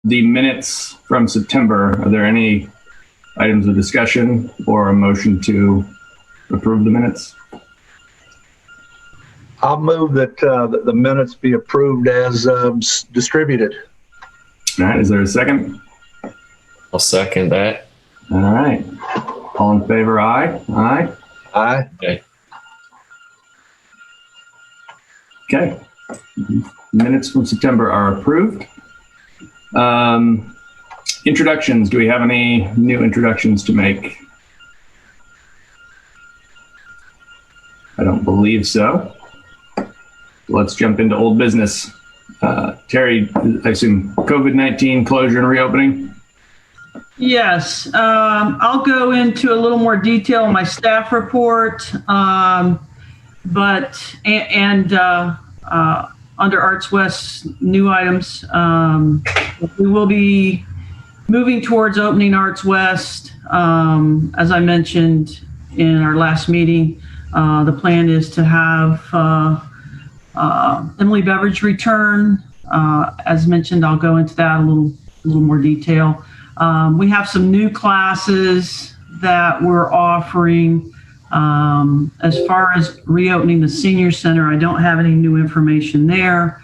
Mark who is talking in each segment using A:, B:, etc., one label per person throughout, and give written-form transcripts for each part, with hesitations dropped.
A: the minutes from September. Are there any items of discussion or a motion to approve the minutes?
B: I'll move that the minutes be approved as distributed.
A: All right, is there a second?
C: I'll second that.
A: All right. All in favor, aye? Aye?
B: Aye.
C: Okay.
A: Okay. Minutes from September are approved. Introductions. Do we have any new introductions to make? I don't believe so. Let's jump into old business. Terry, I assume COVID-19 closure and reopening?
D: Yes, I'll go into a little more detail in my staff report, under Arts West new items. We will be moving towards opening Arts West. As I mentioned in our last meeting, the plan is to have Emily Beveridge return. As mentioned, I'll go into that a little more detail. We have some new classes that we're offering. As far as reopening the senior center, I don't have any new information there.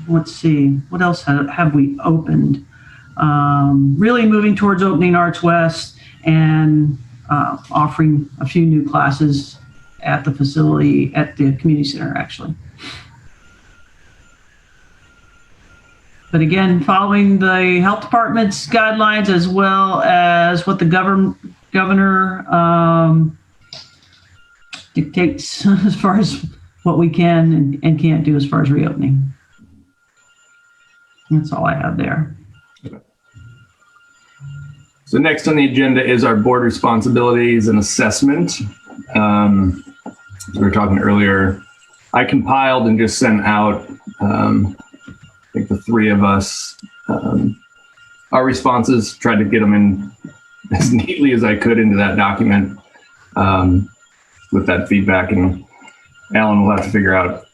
D: Let's see, what else have we opened? Really moving towards opening Arts West and offering a few new classes at the facility, at the community center, actually. But again, following the health department's guidelines, as well as what the governor dictates as far as what we can and can't do as far as reopening. That's all I have there.
A: So next on the agenda is our board responsibilities and assessment. As we were talking earlier, I compiled and just sent out, I think the three of us, our responses, tried to get them in as neatly as I could into that document with that feedback. And Alan will have to figure out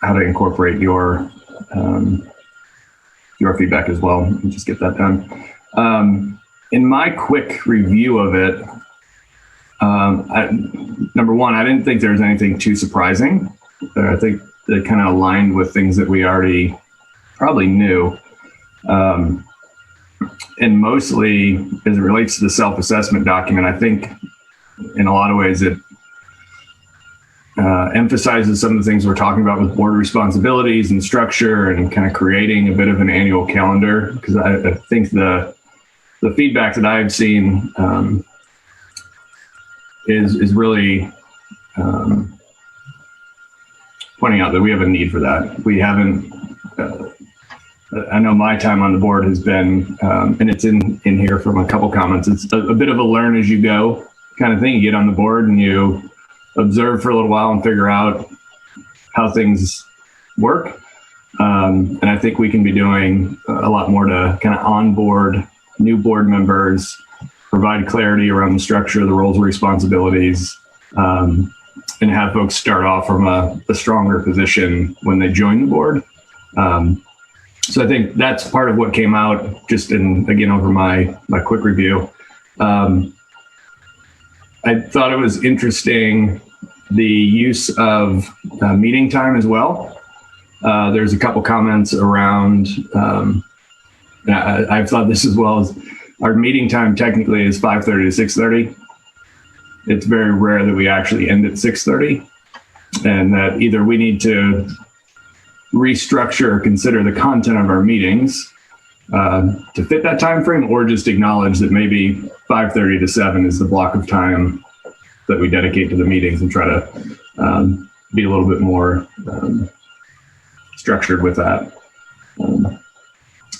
A: how to incorporate your feedback as well and just get that done. In my quick review of it, number one, I didn't think there was anything too surprising. I think that kind of aligned with things that we already probably knew. And mostly as it relates to the self-assessment document, I think in a lot of ways it emphasizes some of the things we're talking about with board responsibilities and structure and kind of creating a bit of an annual calendar. Because I think the feedback that I've seen is really pointing out that we have a need for that. We haven't, I know my time on the board has been, and it's in here from a couple comments, it's a bit of a learn as you go kind of thing. You get on the board and you observe for a little while and figure out how things work. And I think we can be doing a lot more to kind of onboard new board members, provide clarity around the structure of the roles and responsibilities, and have folks start off from a stronger position when they join the board. So I think that's part of what came out just in, again, over my quick review. I thought it was interesting, the use of meeting time as well. There's a couple comments around, I've thought this as well, as our meeting time technically is 5:30 to 6:30. It's very rare that we actually end at 6:30, and that either we need to restructure or consider the content of our meetings to fit that time frame, or just acknowledge that maybe 5:30 to 7 is the block of time that we dedicate to the meetings, and try to be a little bit more structured with that.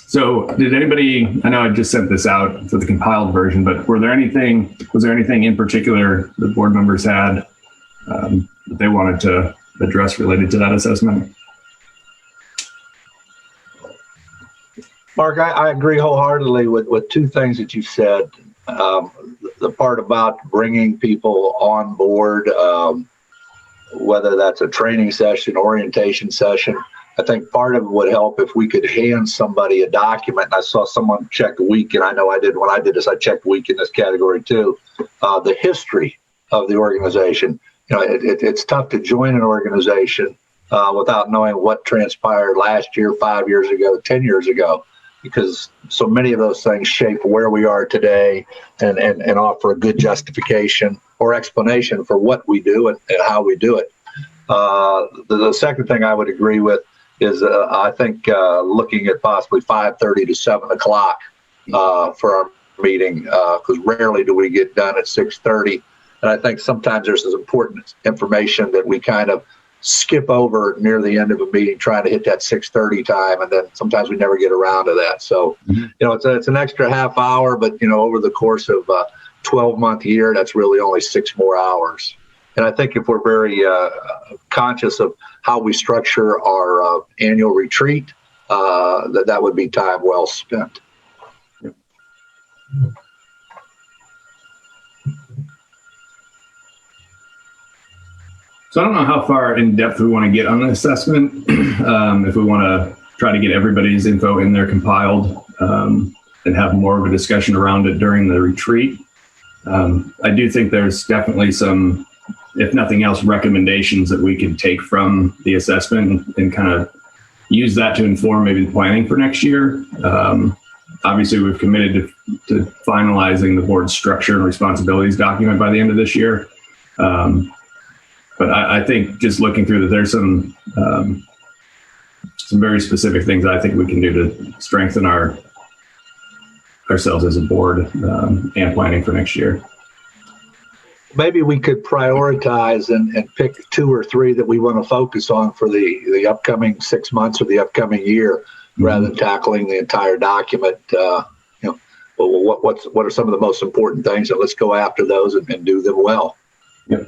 A: So did anybody, I know I just sent this out for the compiled version, but was there anything in particular the board members had that they wanted to address related to that assessment?
B: Mark, I agree wholeheartedly with two things that you said. The part about bringing people on board, whether that's a training session, orientation session, I think part of it would help if we could hand somebody a document. And I saw someone check a week, and I know I did when I did this. I checked week in this category too. The history of the organization. It's tough to join an organization without knowing what transpired last year, 5 years ago, 10 years ago, because so many of those things shape where we are today and offer a good justification or explanation for what we do and how we do it. The second thing I would agree with is I think looking at possibly 5:30 to 7 o'clock for our meeting, because rarely do we get done at 6:30. And I think sometimes there's this important information that we kind of skip over near the end of a meeting, trying to hit that 6:30 time, and then sometimes we never get around to that. So, it's an extra half hour, but over the course of a 12-month year, that's really only 6 more hours. And I think if we're very conscious of how we structure our annual retreat, that would be time well spent.
A: So I don't know how far in depth we want to get on the assessment. If we want to try to get everybody's info in there compiled and have more of a discussion around it during the retreat. I do think there's definitely some, if nothing else, recommendations that we could take from the assessment and kind of use that to inform maybe the planning for next year. Obviously, we've committed to finalizing the board's structure and responsibilities document by the end of this year. But I think just looking through that, there's some very specific things I think we can do to strengthen ourselves as a board and planning for next year.
B: Maybe we could prioritize and pick 2 or 3 that we want to focus on for the upcoming 6 months or the upcoming year, rather than tackling the entire document. What are some of the most important things, and let's go after those and do them well.
A: Yep.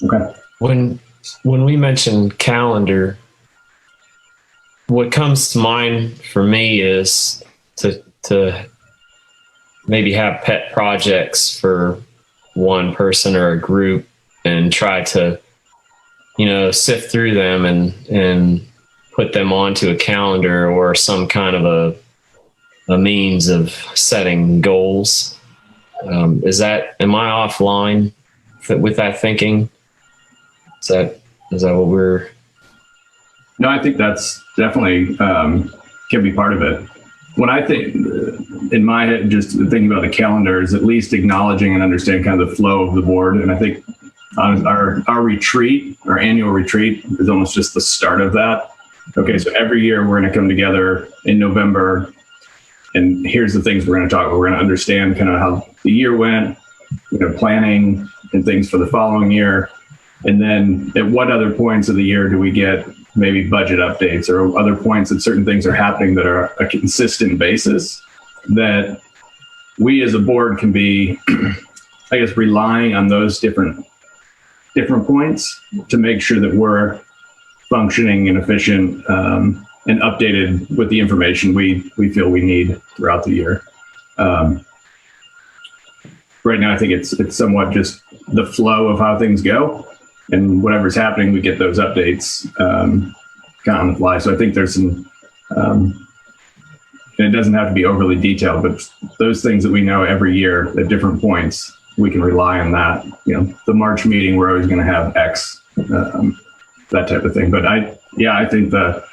A: Okay.
C: When we mention calendar, what comes to mind for me is to maybe have pet projects for one person or a group and try to, sift through them and put them onto a calendar or some kind of a means of setting goals. Am I offline with that thinking? Is that what we're?
A: No, I think that's definitely can be part of it. When I think in my head, just thinking about the calendar is at least acknowledging and understanding kind of the flow of the board. And I think our retreat, our annual retreat, is almost just the start of that. Okay, so every year we're going to come together in November, and here's the things we're going to talk about. We're going to understand kind of how the year went, planning and things for the following year. And then at what other points of the year do we get maybe budget updates or other points that certain things are happening that are a consistent basis that we as a board can be, I guess, relying on those different points to make sure that we're functioning and efficient and updated with the information we feel we need throughout the year. Right now, I think it's somewhat just the flow of how things go. And whatever's happening, we get those updates kind of on the fly. So I think there's some, and it doesn't have to be overly detailed, but those things that we know every year at different points, we can rely on that. The March meeting, we're always going to have X, that type of thing. But I think the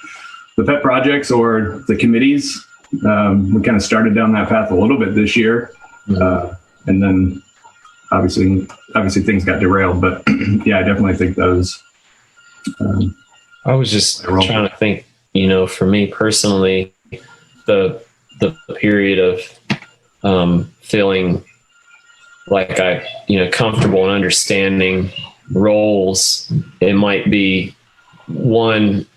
A: pet projects or the committees, we kind of started down that path a little bit this year. And then obviously things got derailed, but yeah, I definitely think those.
C: I was just trying to think, for me personally, the period of feeling like I, comfortable and understanding roles. It might be one,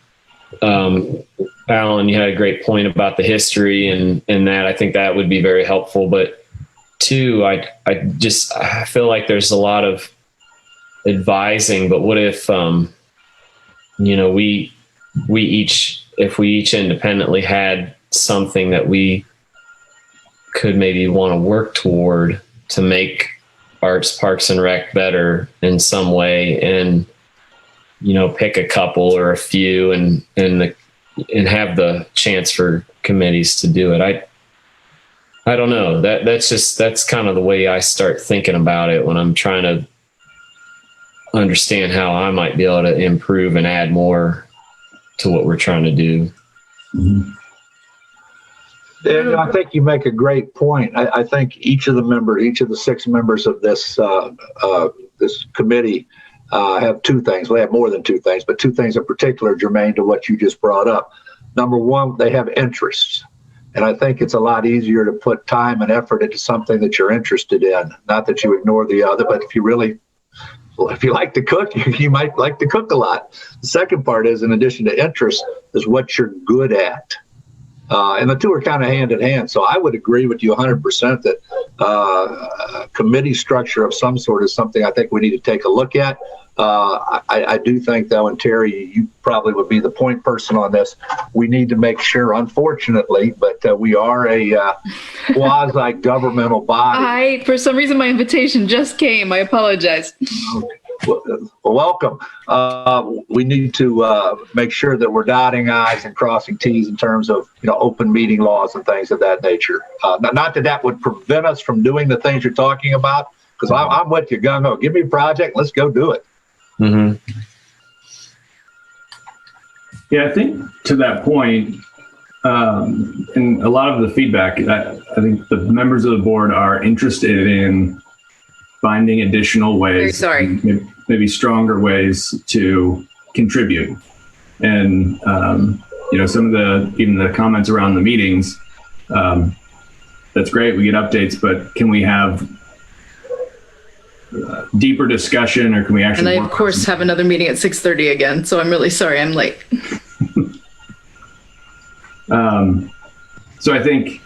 C: Alan, you had a great point about the history and that. I think that would be very helpful, but 2, I feel like there's a lot of advising, but what if, we each independently had something that we could maybe want to work toward to make Parks and Rec better in some way. And pick a couple or a few and have the chance for committees to do it. I don't know. That's kind of the way I start thinking about it when I'm trying to understand how I might be able to improve and add more to what we're trying to do.
A: Mm-hmm.
B: And I think you make a great point. I think each of the 6 members of this this committee have 2 things. Well, they have more than 2 things, but 2 things in particular germane to what you just brought up. Number one, they have interests. And I think it's a lot easier to put time and effort into something that you're interested in. Not that you ignore the other, but if you like to cook, you might like to cook a lot. The second part is, in addition to interest, is what you're good at. And the 2 are kind of hand in hand. So I would agree with you 100% that committee structure of some sort is something I think we need to take a look at. I do think, though, and Terry, you probably would be the point person on this, we need to make sure, unfortunately, but we are a quasi-governmental body.
E: For some reason, my invitation just came. I apologize.
B: Welcome. We need to make sure that we're dotting I's and crossing T's in terms of open meeting laws and things of that nature. Not that would prevent us from doing the things you're talking about, because I'm with you, gung-ho. Give me a project, let's go do it.
C: Mm-hmm.
A: Yeah, I think to that point, and a lot of the feedback, I think the members of the board are interested in finding additional ways, maybe stronger ways to contribute. And, some of even the comments around the meetings, that's great. We get updates, but can we have deeper discussion, or can we actually?
E: And I, of course, have another meeting at 6:30 again. So I'm really sorry I'm late.
A: So I think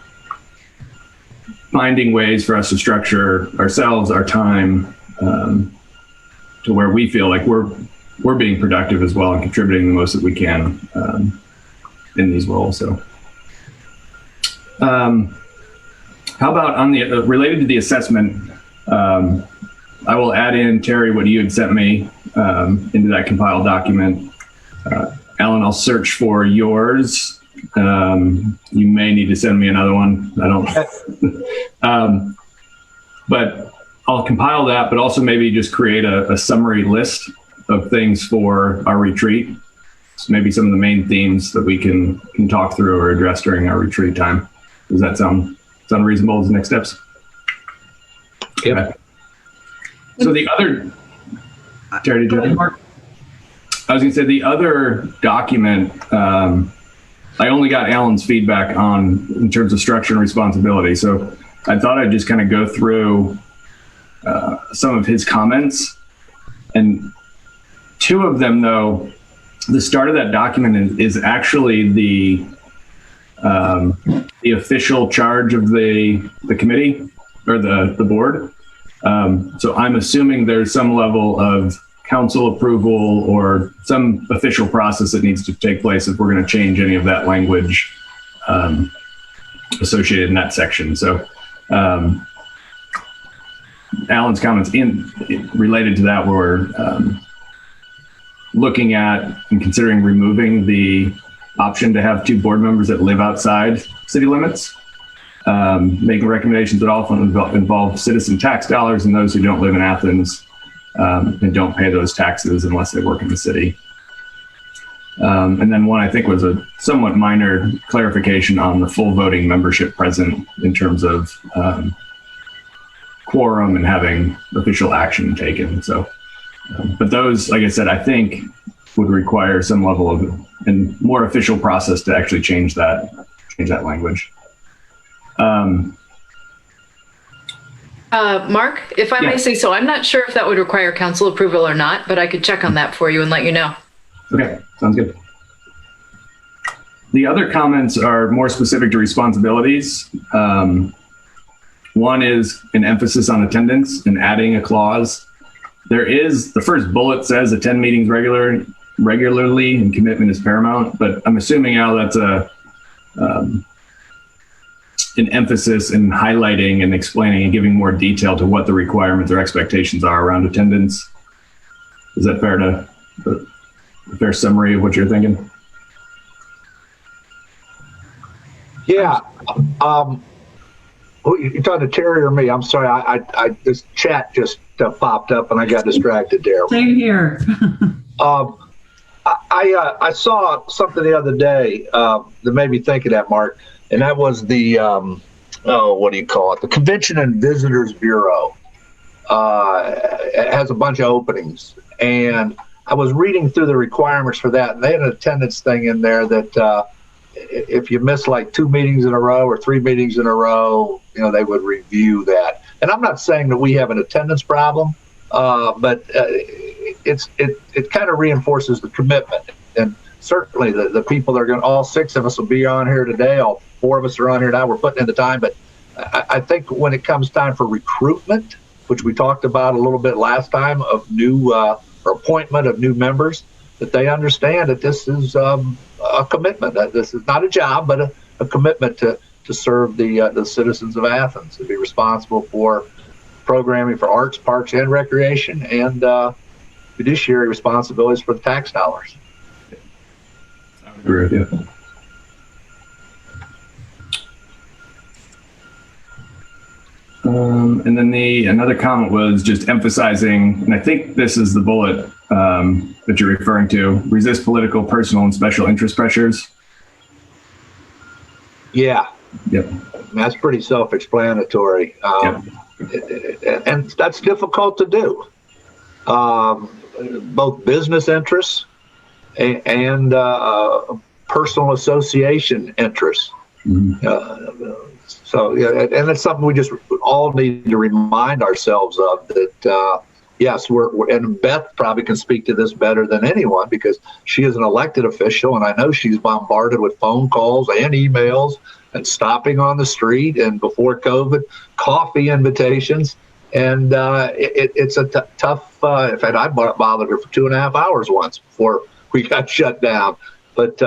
A: finding ways for us to structure ourselves, our time, to where we feel like we're being productive as well and contributing the most that we can in these roles. So, how about on the related to the assessment? I will add in, Terry, what you had sent me into that compiled document. Alan, I'll search for yours. You may need to send me another one. I don't. But I'll compile that, but also maybe just create a summary list of things for our retreat. So maybe some of the main themes that we can talk through or address during our retreat time. Does that sound reasonable as the next steps?
B: Yep.
A: Okay. So the other, Terry, did you have more? I was going to say the other document, I only got Alan's feedback on in terms of structure and responsibility. So I thought I'd just kind of go through some of his comments. And 2 of them, though, the start of that document is actually the official charge of the committee or the board. So I'm assuming there's some level of council approval or some official process that needs to take place if we're going to change any of that language associated in that section. So Alan's comments related to that were looking at and considering removing the option to have 2 board members that live outside city limits. Making recommendations that often involve citizen tax dollars and those who don't live in Athens and don't pay those taxes unless they work in the city. And then one I think was a somewhat minor clarification on the full voting membership present in terms of quorum and having official action taken. So, but those, like I said, I think would require some level of and more official process to actually change that language.
E: Mark, if I may say so, I'm not sure if that would require council approval or not, but I could check on that for you and let you know.
A: Okay, sounds good. The other comments are more specific to responsibilities. One is an emphasis on attendance and adding a clause. The first bullet says attend meetings regularly and commitment is paramount, but I'm assuming, Al, that's an emphasis in highlighting and explaining and giving more detail to what the requirements or expectations are around attendance. Is that fair to a fair summary of what you're thinking?
B: Yeah. You're talking to Terry or me? I'm sorry. I this chat just popped up and I got distracted there.
D: Same here.
B: I saw something the other day that made me think of that, Mark, and that was the what do you call it? The Convention and Visitors Bureau. It has a bunch of openings, and I was reading through the requirements for that, and they had an attendance thing in there that if you miss like 2 meetings in a row or 3 meetings in a row, they would review that. And I'm not saying that we have an attendance problem, but it kind of reinforces the commitment. And certainly the people that are going, all 6 of us will be on here today. All 4 of us are on here now. We're putting in the time. But I think when it comes time for recruitment, which we talked about a little bit last time, of new or appointment of new members, that they understand that this is a commitment. That this is not a job, but a commitment to serve the citizens of Athens, to be responsible for programming for arts, parks, and recreation, and fiduciary responsibilities for the tax dollars.
A: I would agree with you. And then another comment was just emphasizing, and I think this is the bullet that you're referring to: resist political, personal, and special interest pressures.
B: Yeah.
A: Yep.
B: That's pretty self-explanatory.
A: Yep.
B: And that's difficult to do. Both business interests and personal association interests. Mm-hmm. So, and it's something we just all need to remind ourselves of, that, yes, and Beth probably can speak to this better than anyone because she is an elected official, and I know she's bombarded with phone calls and emails and stopping on the street, and before COVID, coffee invitations. And it's a tough, in fact, I bothered her for 2.5 hours once before we got shut down. But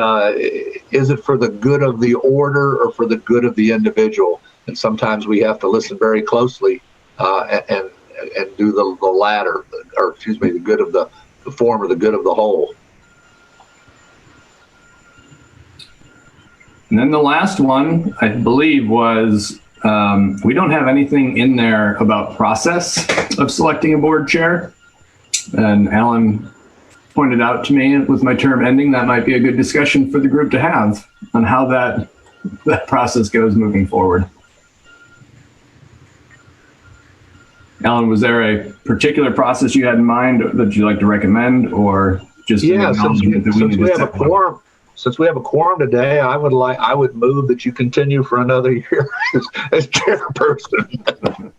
B: is it for the good of the order or for the good of the individual? And sometimes we have to listen very closely and do the latter, or excuse me, the good of the former, the good of the whole.
A: And then the last one, I believe, was we don't have anything in there about process of selecting a board chair. And Alan pointed out to me, with my term ending, that might be a good discussion for the group to have on how that process goes moving forward. Alan, was there a particular process you had in mind that you'd like to recommend, or just an acknowledgement that we need to set one?
B: Since we have a quorum today, I would move that you continue for another year as chairperson.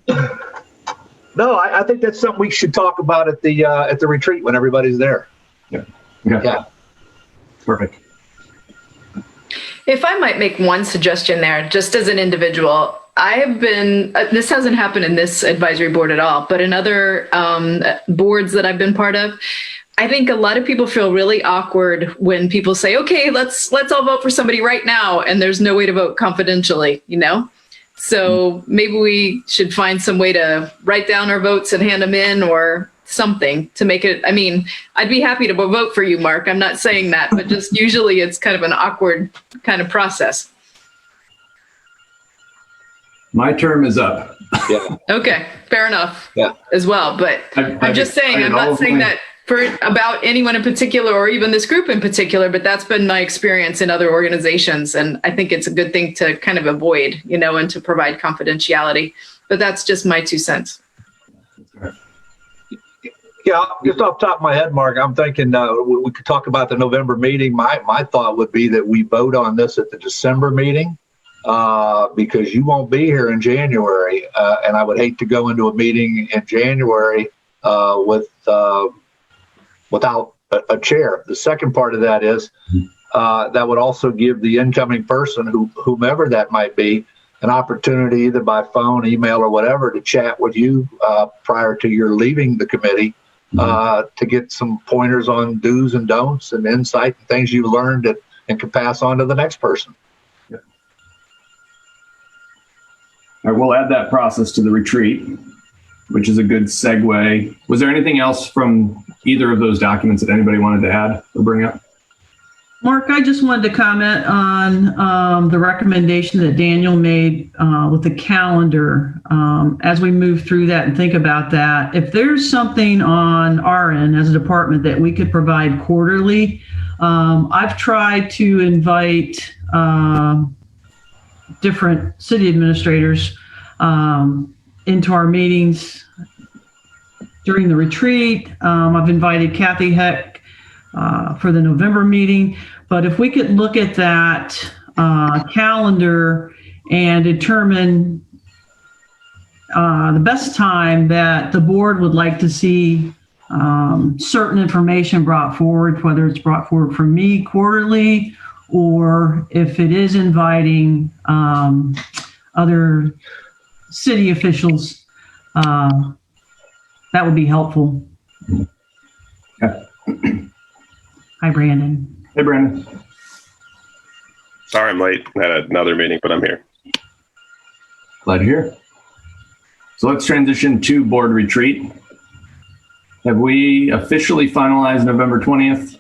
B: No, I think that's something we should talk about at the retreat when everybody's there.
A: Yeah. Okay.
B: Yeah.
A: Perfect.
E: If I might make one suggestion there, just as an individual, I have been, this hasn't happened in this advisory board at all, but in other boards that I've been part of, I think a lot of people feel really awkward when people say, okay, let's all vote for somebody right now, and there's no way to vote confidentially, So maybe we should find some way to write down our votes and hand them in, or something to make it. I mean, I'd be happy to vote for you, Mark. I'm not saying that, but just usually it's kind of an awkward kind of process.
A: My term is up.
B: Yeah.
E: Okay, fair enough.
B: Yeah.
E: As well, but I'm just saying, I'm not saying that about anyone in particular or even this group in particular, but that's been my experience in other organizations. And I think it's a good thing to kind of avoid, and to provide confidentiality. But that's just my 2 cents.
B: Yeah, just off the top of my head, Mark, I'm thinking we could talk about the November meeting. My thought would be that we vote on this at the December meeting because you won't be here in January. And I would hate to go into a meeting in January without a chair. The second part of that is that would also give the incoming person, whomever that might be, an opportunity either by phone, email, or whatever to chat with you prior to your leaving the committee to get some pointers on do's and don'ts and insight and things you learned and can pass on to the next person.
A: Yeah. All right, we'll add that process to the retreat, which is a good segue. Was there anything else from either of those documents that anybody wanted to add or bring up?
D: Mark, I just wanted to comment on the recommendation that Daniel made with the calendar. As we move through that and think about that, if there's something on our end as a department that we could provide quarterly, I've tried to invite different city administrators into our meetings during the retreat. I've invited Kathy Heck for the November meeting. But if we could look at that calendar and determine the best time that the board would like to see certain information brought forward, whether it's brought forward from me quarterly, or if it is inviting other city officials, that would be helpful.
A: Okay.
D: Hi, Brandon.
A: Hey, Brandon.
F: Sorry I'm late. I had another meeting, but I'm here.
A: Glad to hear. So let's transition to board retreat. Have we officially finalized November 20th?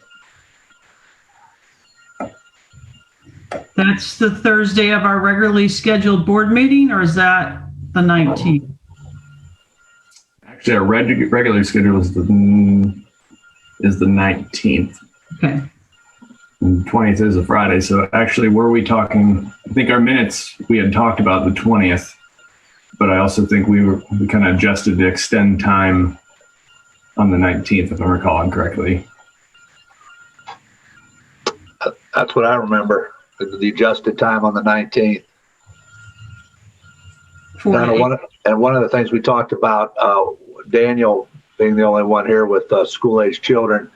D: That's the Thursday of our regularly scheduled board meeting, or is that the 19th?
A: Actually, our regular schedule is the 19th.
D: Okay.
A: And 20th is a Friday. So actually, were we talking, I think our minutes, we had talked about the 20th, but I also think we kind of adjusted to extend time on the 19th, if I'm recalling correctly.
B: That's what I remember. The adjusted time on the 19th. And one of the things we talked about, Daniel being the only one here with school-age children,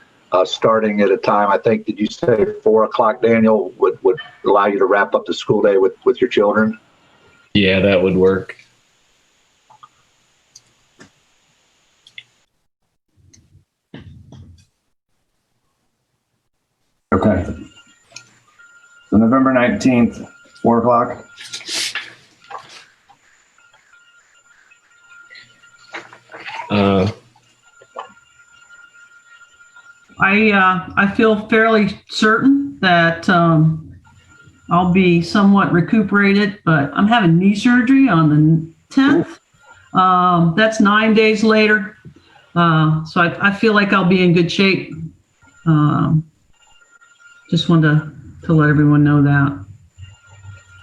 B: starting at a time, I think, did you say 4:00, Daniel, would allow you to wrap up the school day with your children?
C: Yeah, that would work.
A: Okay. So November 19th, 4:00.
D: I feel fairly certain that I'll be somewhat recuperated, but I'm having knee surgery on the 10th. That's 9 days later. So I feel like I'll be in good shape. Just wanted to let everyone know that.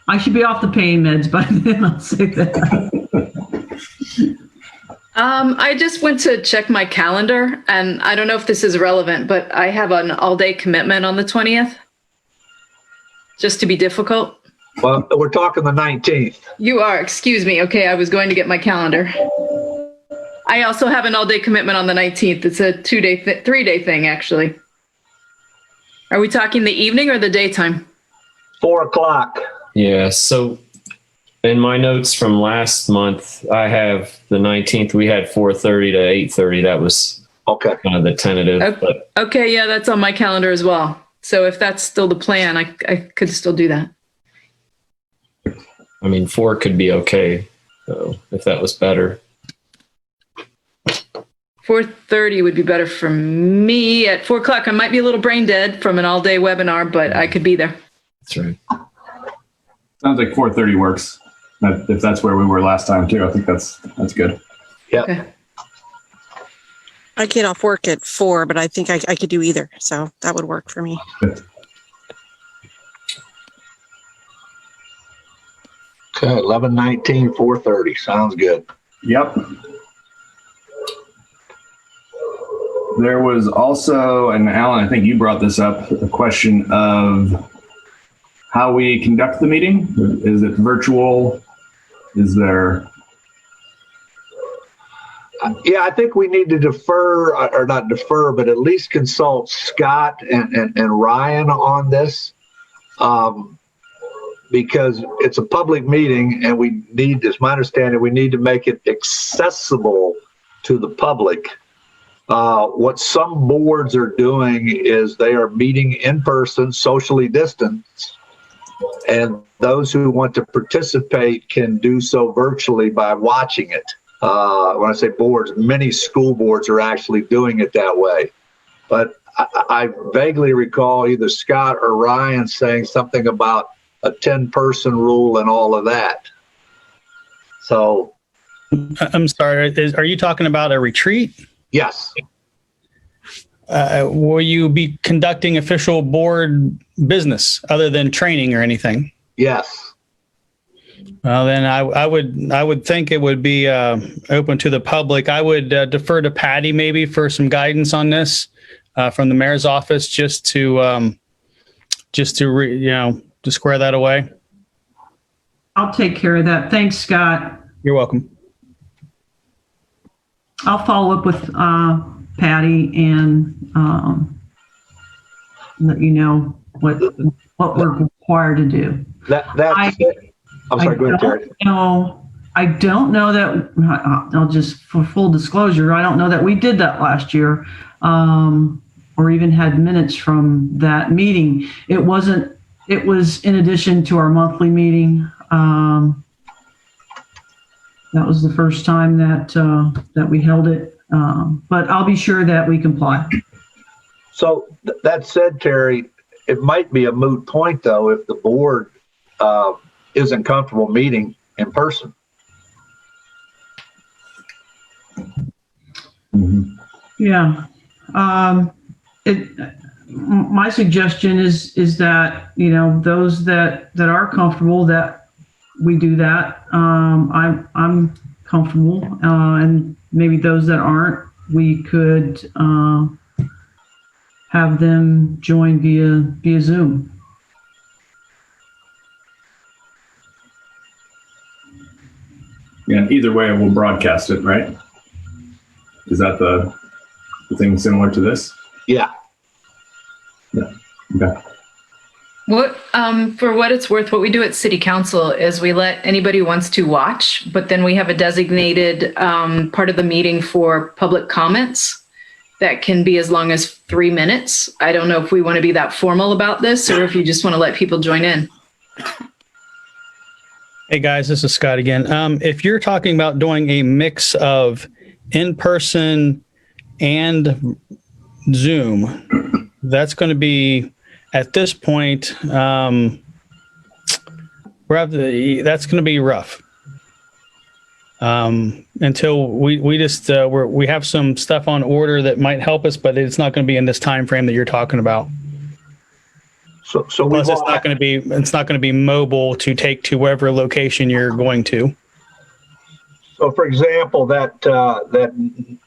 D: I should be off the pain meds by then, I'll say that.
E: I just went to check my calendar, and I don't know if this is relevant, but I have an all-day commitment on the 20th. Just to be difficult.
B: Well, we're talking the 19th.
E: You are, excuse me. Okay, I was going to get my calendar. I also have an all-day commitment on the 19th. It's a 3-day thing, actually. Are we talking the evening or the daytime?
B: 4:00.
C: Yeah, so in my notes from last month, I have the 19th. We had 4:30 to 8:30. That was
B: Okay.
C: kind of the tentative. But
E: Okay, yeah, that's on my calendar as well. So if that's still the plan, I could still do that.
C: I mean, 4 could be okay, so if that was better.
E: 4:30 would be better for me. At 4:00, I might be a little brain dead from an all-day webinar, but I could be there.
C: That's right.
A: Sounds like 4:30 works. If that's where we were last time too, I think that's good.
B: Yep.
E: Okay.
G: I get off work at 4, but I think I could do either. So that would work for me.
B: Okay, 11:19, 4:30. Sounds good.
A: Yep. There was also, and Alan, I think you brought this up, a question of how we conduct the meeting. Is it virtual? Is there?
B: Yeah, I think we need to defer, or not defer, but at least consult Scott and Ryan on this, because it's a public meeting, and we need, it's my understanding, we need to make it accessible to the public. What some boards are doing is they are meeting in person, socially distanced, and those who want to participate can do so virtually by watching it. when I say boards, many school boards are actually doing it that way. But I vaguely recall either Scott or Ryan saying something about a 10-person rule and all of that. So,
H: I'm sorry. Are you talking about a retreat?
B: yes.
H: Will you be conducting official board business other than training or anything?
B: Yes.
H: Well, then I would think it would be open to the public. I would defer to Patty maybe for some guidance on this from the mayor's office, just to to square that away.
D: I'll take care of that. Thanks, Scott.
H: You're welcome.
D: I'll follow up with Patty and let you know what we're required to do.
B: That's it. I'm sorry, go ahead, Terry.
D: I don't know that, I'll just, for full disclosure, I don't know that we did that last year, or even had minutes from that meeting. It was in addition to our monthly meeting. That was the first time that we held it. But I'll be sure that we comply.
B: So that said, Terry, it might be a moot point though if the board isn't comfortable meeting in person.
A: Mhm.
D: Yeah. My suggestion is that, those that are comfortable, that we do that. I'm comfortable, and maybe those that aren't, we could have them join via Zoom.
A: Yeah, either way, we'll broadcast it, right? Is that the thing similar to this?
B: Yeah.
A: Yeah. Okay.
E: What, for what it's worth, what we do at City Council is we let anybody who wants to watch, but then we have a designated part of the meeting for public comments that can be as long as 3 minutes. I don't know if we want to be that formal about this or if you just want to let people join in.
H: Hey guys, this is Scott again. If you're talking about doing a mix of in-person and Zoom, that's going to be, at this point, that's going to be rough. Until we have some stuff on order that might help us, but it's not going to be in this time frame that you're talking about.
B: So
H: Plus, it's not going to be mobile to take to wherever location you're going to.
B: So, for example, that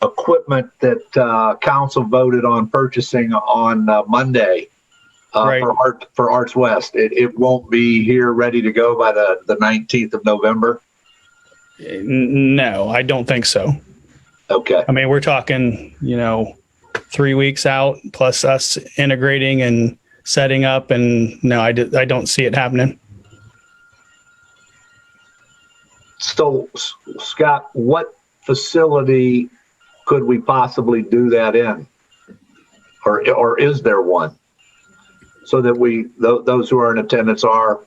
B: equipment that council voted on purchasing on Monday
H: Right.
B: for Arts West, it won't be here ready to go by the 19th of November.
H: No, I don't think so.
B: Okay.
H: I mean, we're talking, 3 weeks out plus us integrating and setting up, and no, I don't see it happening.
B: So, Scott, what facility could we possibly do that in, or is there one, so that those who are in attendance are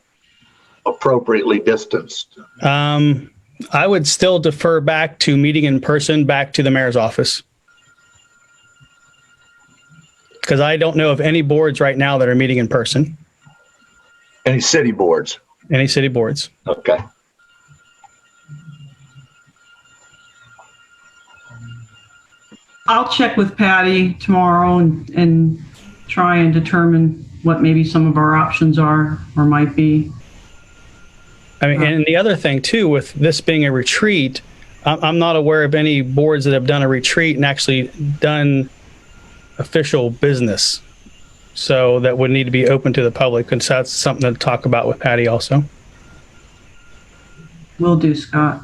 B: appropriately distanced?
H: I would still defer back to meeting in person, back to the mayor's office. Because I don't know of any boards right now that are meeting in person.
B: Any city boards?
H: Any city boards.
B: Okay.
D: I'll check with Patty tomorrow and try and determine what maybe some of our options are or might be.
H: I mean, and the other thing too, with this being a retreat, I'm not aware of any boards that have done a retreat and actually done official business. So that would need to be open to the public, and so that's something to talk about with Patty also.
D: Will do, Scott.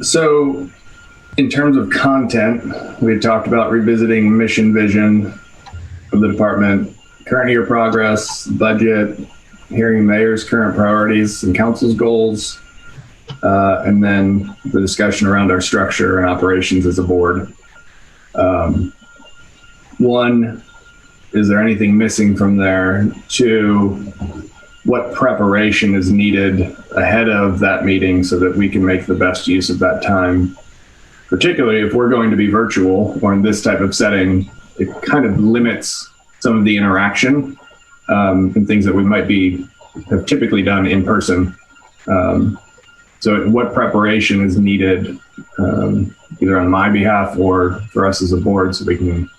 A: So, in terms of content, we had talked about revisiting mission vision of the department, current year progress, budget, hearing mayor's current priorities and council's goals, and then the discussion around our structure and operations as a board. One, is there anything missing from there? Two, what preparation is needed ahead of that meeting so that we can make the best use of that time. Particularly if we're going to be virtual or in this type of setting, it kind of limits some of the interaction and things that we might have typically done in person. So what preparation is needed either on my behalf or for us as a board so we can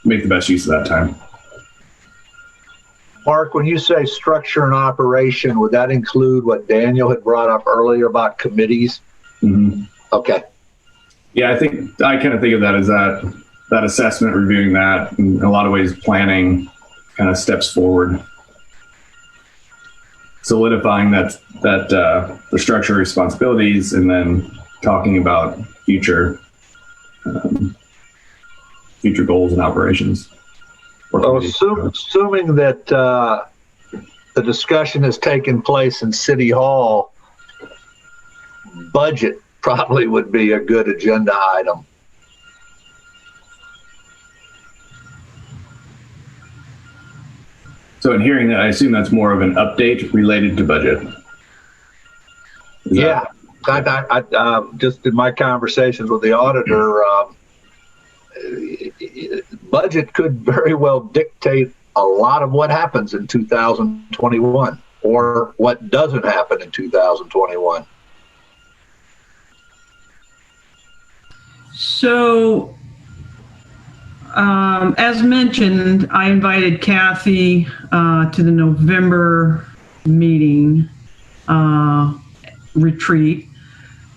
A: make the best use of that time.
B: Mark, when you say structure and operation, would that include what Daniel had brought up earlier about committees?
A: Mm-hmm.
B: Okay.
A: Yeah, I kind of think of that as that assessment, reviewing that, in a lot of ways planning kind of steps forward. Solidifying the structure of responsibilities and then talking about future goals and operations.
B: So assuming that the discussion has taken place in City Hall, budget probably would be a good agenda item.
A: So in hearing that, I assume that's more of an update related to budget.
B: Yeah, I just in my conversations with the auditor, budget could very well dictate a lot of what happens in 2021 or what doesn't happen in 2021.
D: So, as mentioned, I invited Kathy to the November meeting retreat,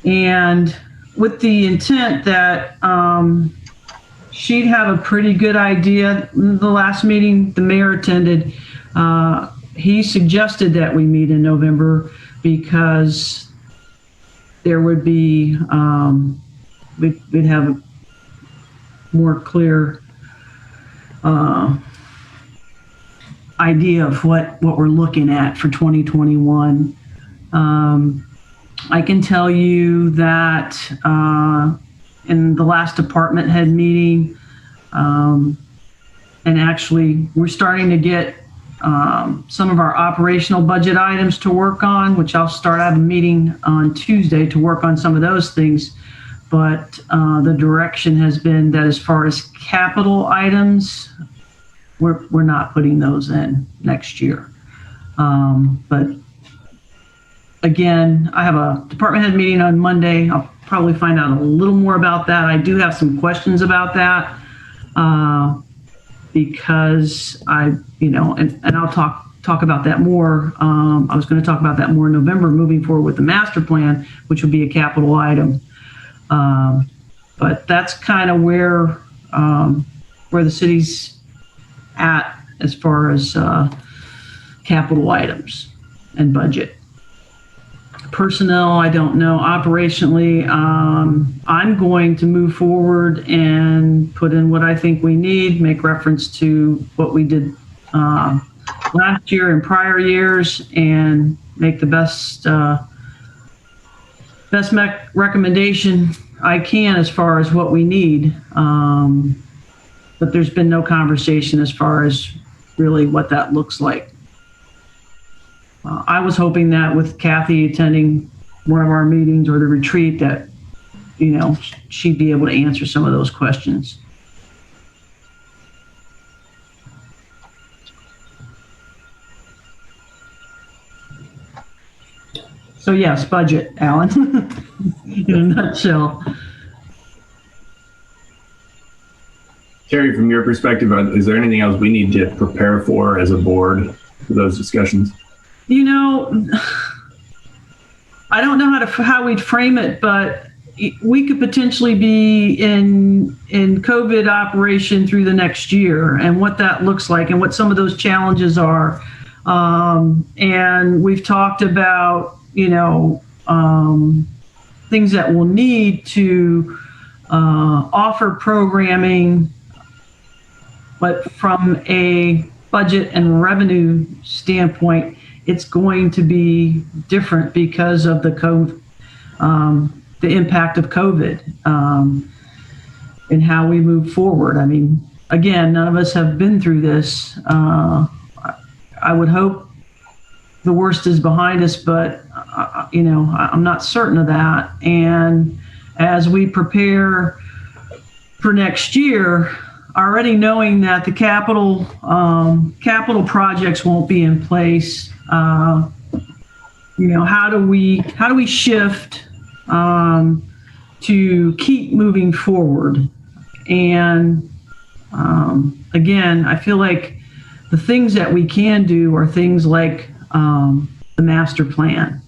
D: and with the intent that she'd have a pretty good idea. The last meeting the mayor attended, he suggested that we meet in November because there would be, we'd have a more clear idea of what we're looking at for 2021. I can tell you that in the last department head meeting, and actually we're starting to get some of our operational budget items to work on, which I have a meeting on Tuesday to work on some of those things. But the direction has been that as far as capital items, we're not putting those in next year. But again, I have a department head meeting on Monday. I'll probably find out a little more about that. I do have some questions about that because and I'll talk about that more. I was going to talk about that more in November, moving forward with the master plan, which would be a capital item. But that's kind of where the city's at as far as capital items and budget. Personnel, I don't know. Operationally, I'm going to move forward and put in what I think we need, make reference to what we did last year and prior years, and make the best recommendation I can as far as what we need. But there's been no conversation as far as really what that looks like. I was hoping that with Kathy attending one of our meetings or the retreat that, she'd be able to answer some of those questions. So yes, budget, Alan, in a nutshell.
A: Terry, from your perspective, is there anything else we need to prepare for as a board for those discussions? I don't know how we'd frame it, but we could potentially be in COVID operation through the next year and what that looks like and what some of those challenges are. And we've talked about, things that we'll need to offer programming, but from a budget and revenue standpoint, it's going to be different because of the impact of COVID and how we move forward. I mean, again, none of us have been through this.
D: I would hope the worst is behind us, but I'm not certain of that. And as we prepare for next year, already knowing that the capital projects won't be in place, how do we shift to keep moving forward? And again, I feel like the things that we can do are things like the master plan,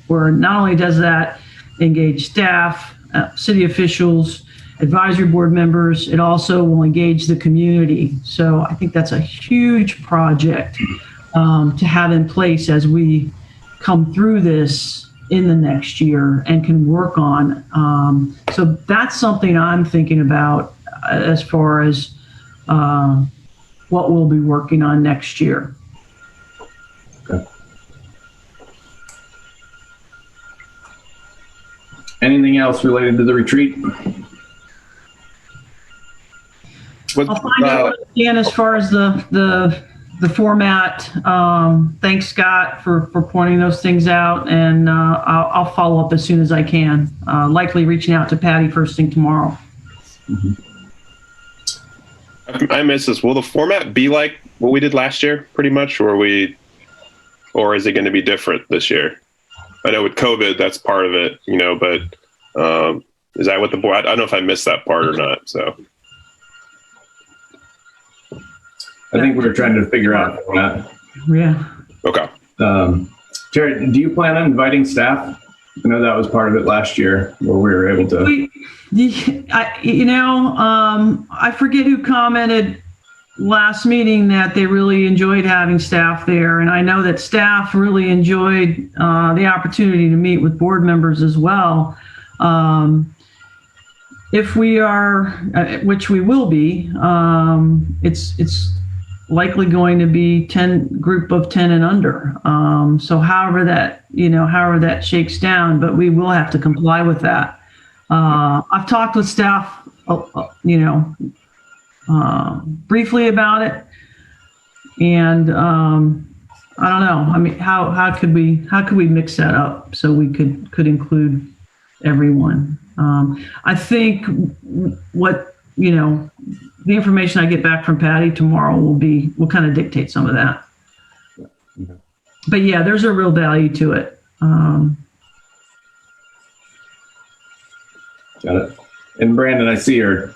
D: where not only does that engage staff, city officials, advisory board members, it also will engage the community. So I think that's a huge project to have in place as we come through this in the next year and can work on. So that's something I'm thinking about as far as what we'll be working on next year.
A: Okay. Anything else related to the retreat?
D: I'll find out again as far as the format. Thanks, Scott, for pointing those things out, and I'll follow up as soon as I can. Likely reaching out to Patty first thing tomorrow.
A: Mm-hmm.
F: I missed this. Will the format be like what we did last year, pretty much, or is it going to be different this year? I know with COVID, that's part of it, but is that what the board? I don't know if I missed that part or not. So
A: I think we're trying to figure out that.
D: Yeah.
F: Okay.
A: Terry, do you plan on inviting staff? I know that was part of it last year where we were able to. I forget who commented last meeting that they really enjoyed having staff there. And I know that staff really enjoyed the opportunity to meet with board members as well. If we are, which we will be, it's likely going to be group of 10 and under. So however that shakes down, but we will have to comply with that. I've talked with staff, briefly about it, and I don't know. I mean, how could we mix that up so we could include everyone? I think the information I get back from Patty tomorrow will kind of dictate some of that. Okay.
D: But yeah, there's a real value to it.
A: Got it. And Brandon, I see your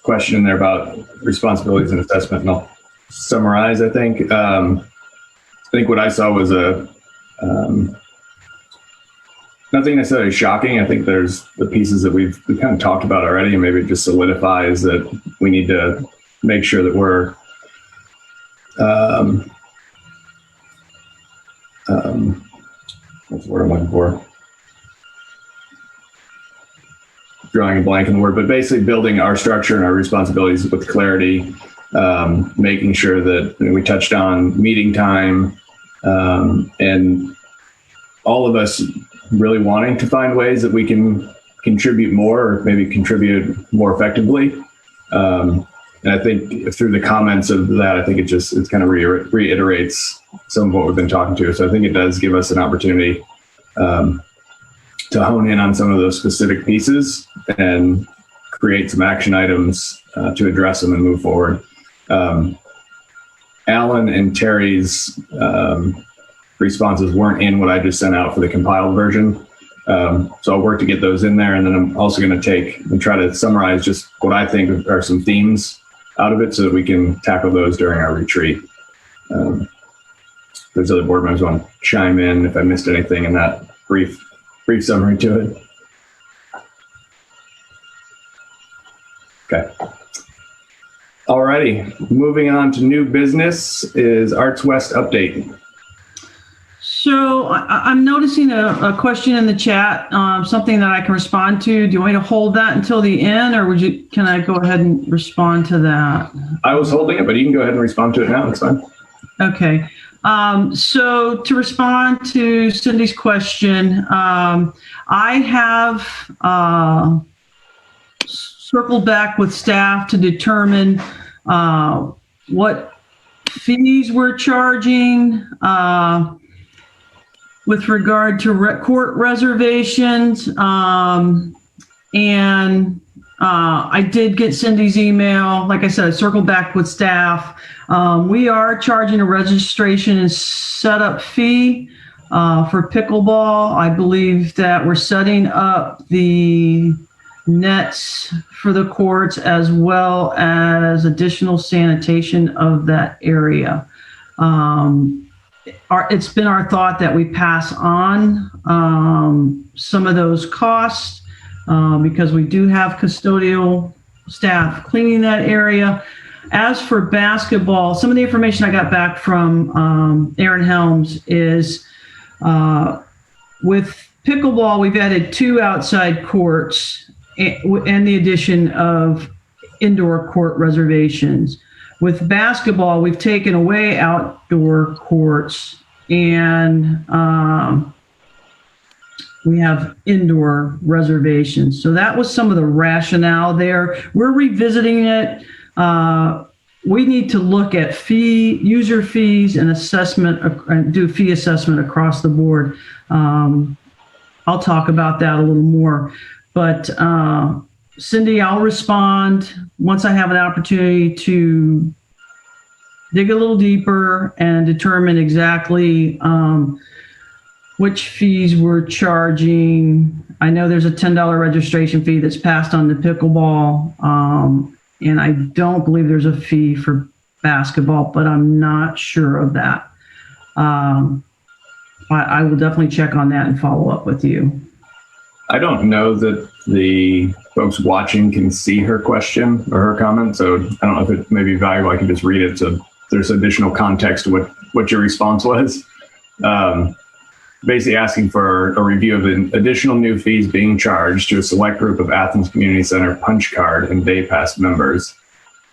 A: question there about responsibilities and assessment, and I'll summarize. I think what I saw was nothing necessarily shocking. I think there's the pieces that we kind of talked about already, and maybe it just solidifies that we need to make sure that we're what's the word I'm looking for? Drawing a blank in the word, but basically building our structure and our responsibilities with clarity, making sure that we touched on meeting time, and all of us really wanting to find ways that we can contribute more, or maybe contribute more effectively. And I think through the comments of that, I think it kind of reiterates some of what we've been talking to. So I think it does give us an opportunity to hone in on some of those specific pieces and create some action items to address them and move forward. Alan and Terry's responses weren't in what I just sent out for the compiled version. So I'll work to get those in there. And then I'm also going to take and try to summarize just what I think are some themes out of it so that we can tackle those during our retreat. There's other board members want to chime in if I missed anything in that brief summary to it. Okay. All righty. Moving on to new business is Arts West update.
D: So I'm noticing a question in the chat, something that I can respond to. Do you want me to hold that until the end, or can I go ahead and respond to that?
A: I was holding it, but you can go ahead and respond to it now. It's fine.
D: Okay. So to respond to Cindy's question, I have circled back with staff to determine what fees we're charging with regard to court reservations. And I did get Cindy's email. Like I said, I circled back with staff. We are charging a registration and setup fee for pickleball. I believe that we're setting up the nets for the courts as well as additional sanitation of that area. It's been our thought that we pass on some of those costs because we do have custodial staff cleaning that area. As for basketball, some of the information I got back from Aaron Helms is with pickleball, we've added 2 outside courts and the addition of indoor court reservations. With basketball, we've taken away outdoor courts and we have indoor reservations. So that was some of the rationale there. We're revisiting it. We need to look at user fees and assessment, and do fee assessment across the board. I'll talk about that a little more. But Cindy, I'll respond once I have an opportunity to dig a little deeper and determine exactly which fees we're charging. I know there's a $10 registration fee that's passed on the pickleball, and I don't believe there's a fee for basketball, but I'm not sure of that. I will definitely check on that and follow up with you.
A: I don't know that the folks watching can see her question or her comment, so I don't know if it may be valuable. I can just read it so there's additional context to what your response was. Basically asking for a review of the additional new fees being charged to a select group of Athens Community Center punch card and day pass members.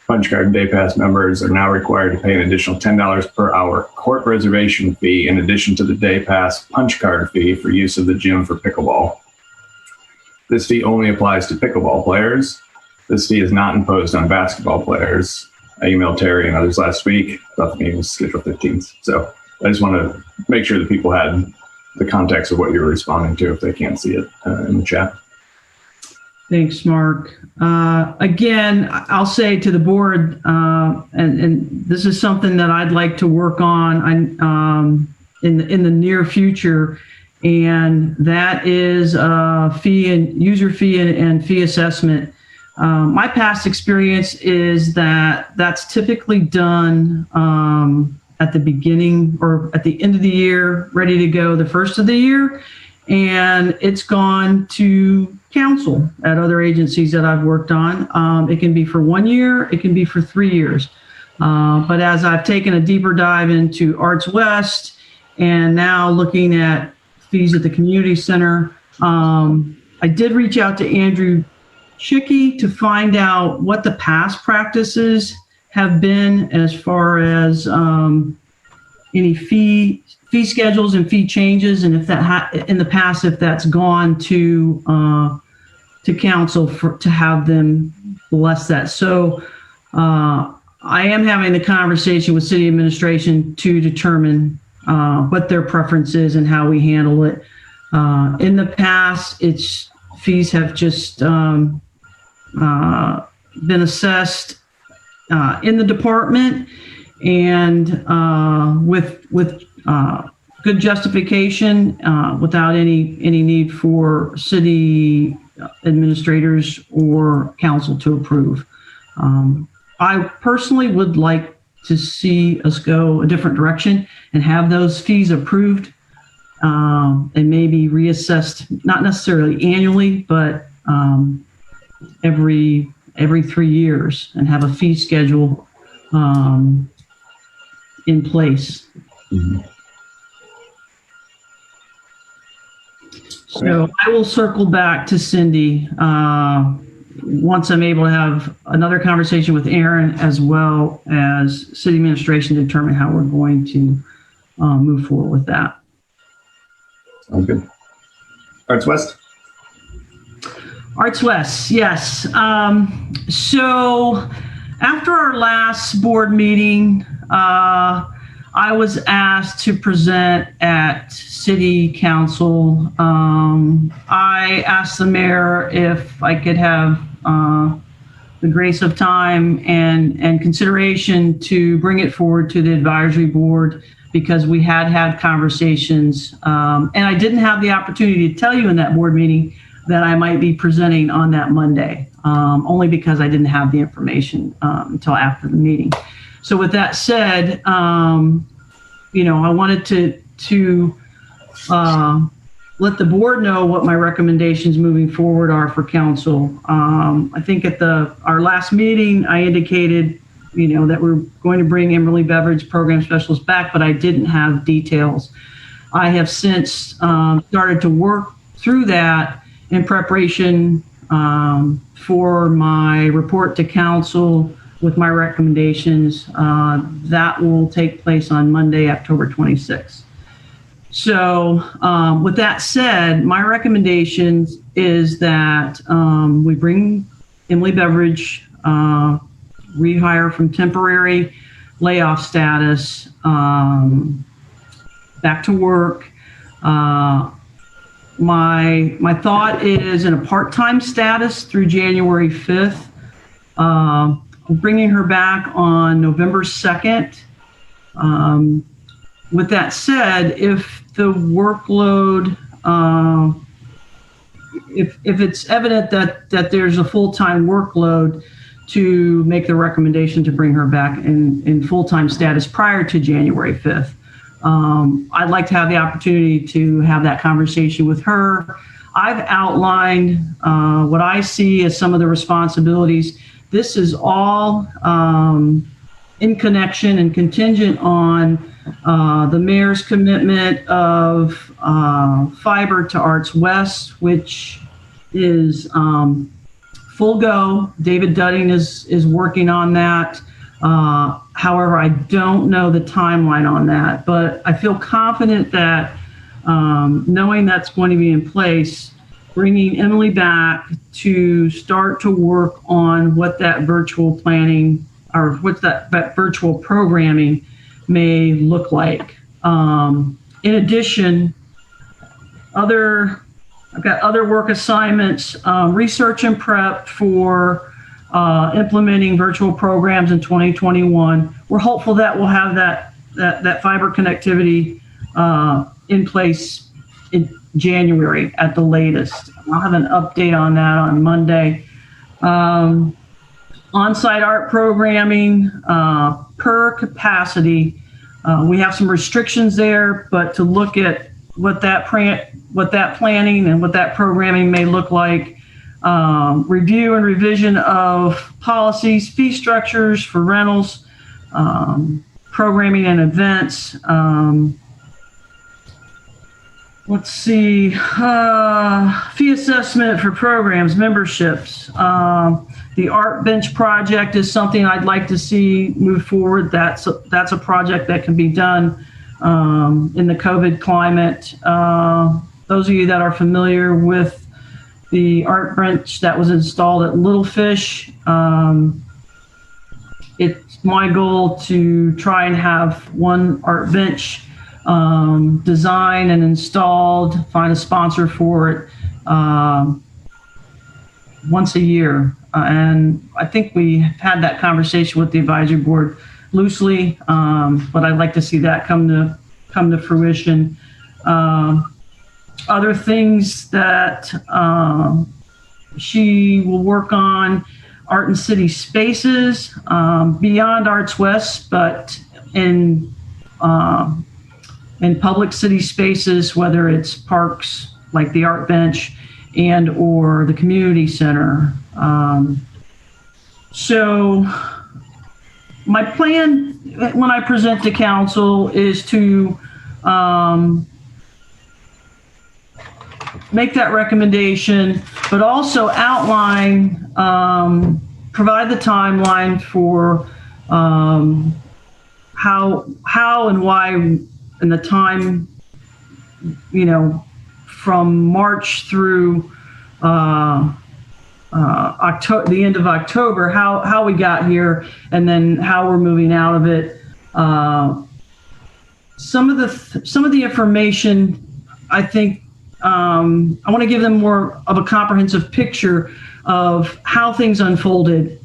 A: Punch card and day pass members are now required to pay an additional $10 per hour court reservation fee in addition to the day pass punch card fee for use of the gym for pickleball. This fee only applies to pickleball players. This fee is not imposed on basketball players. I emailed Terry and others last week. Thought the meeting was scheduled 15th. So I just want to make sure that people had the context of what you were responding to if they can't see it in the chat.
D: Thanks, Mark. Again, I'll say to the board, and this is something that I'd like to work on in the near future, and that is fee and user fee and fee assessment. My past experience is that that's typically done at the beginning or at the end of the year, ready to go the first of the year, and it's gone to council at other agencies that I've worked on. It can be for 1 year, it can be for 3 years. But as I've taken a deeper dive into Arts West and now looking at fees at the community center, I did reach out to Andrew Chicky to find out what the past practices have been as far as any fee schedules and fee changes, and if that in the past, if that's gone to council to have them bless that. So I am having the conversation with city administration to determine what their preference is and how we handle it. In the past, fees have just been assessed in the department and with good justification, without any need for city administrators or council to approve. I personally would like to see us go a different direction and have those fees approved and maybe reassessed, not necessarily annually, but every 3 years, and have a fee schedule in place.
A: Mm-hmm.
D: So I will circle back to Cindy once I'm able to have another conversation with Aaron as well as city administration to determine how we're going to move forward with that.
A: Sounds good. Arts West?
D: Arts West, yes. So after our last board meeting, I was asked to present at City Council. I asked the mayor if I could have the grace of time and consideration to bring it forward to the advisory board because we had conversations. And I didn't have the opportunity to tell you in that board meeting that I might be presenting on that Monday, only because I didn't have the information until after the meeting. So with that said, I wanted to let the board know what my recommendations moving forward are for council. I think at our last meeting, I indicated, that we're going to bring Emily Beveridge program specialist back, but I didn't have details. I have since started to work through that in preparation for my report to council with my recommendations. That will take place on Monday, October 26th. So with that said, my recommendations is that we bring Emily Beveridge, rehire from temporary layoff status, back to work. My thought is in a part-time status through January 5th. Bringing her back on November 2nd. With that said, if the workload, if it's evident that there's a full-time workload, to make the recommendation to bring her back in full-time status prior to January 5th. I'd like to have the opportunity to have that conversation with her. I've outlined what I see as some of the responsibilities. This is all in connection and contingent on the mayor's commitment of fiber to Arts West, which is full go. David Dudding is working on that. However, I don't know the timeline on that, but I feel confident that knowing that's going to be in place, bringing Emily back to start to work on what that virtual planning or what that virtual programming may look like. In addition, I've got other work assignments, research and prep for implementing virtual programs in 2021. We're hopeful that we'll have that fiber connectivity in place in January at the latest. I'll have an update on that on Monday. On-site art programming per capacity. We have some restrictions there, but to look at what that planning and what that programming may look like. Review and revision of policies, fee structures for rentals, programming and events. Let's see, fee assessment for programs, memberships. The Art Bench project is something I'd like to see move forward. That's a project that can be done in the COVID climate. Those of you that are familiar with the art bench that was installed at Little Fish, it's my goal to try and have one art bench designed and installed, find a sponsor for it once a year. And I think we had that conversation with the advisory board loosely, but I'd like to see that come to fruition. Other things that she will work on, art and city spaces, beyond Arts West, but in public city spaces, whether it's parks like the Art Bench and or the community center. So my plan when I present to council is to make that recommendation, but also outline, provide the timeline for how and why, and the time, from March through October, the end of October, how we got here, and then how we're moving out of it. Some of the information, I think, I want to give them more of a comprehensive picture of how things unfolded.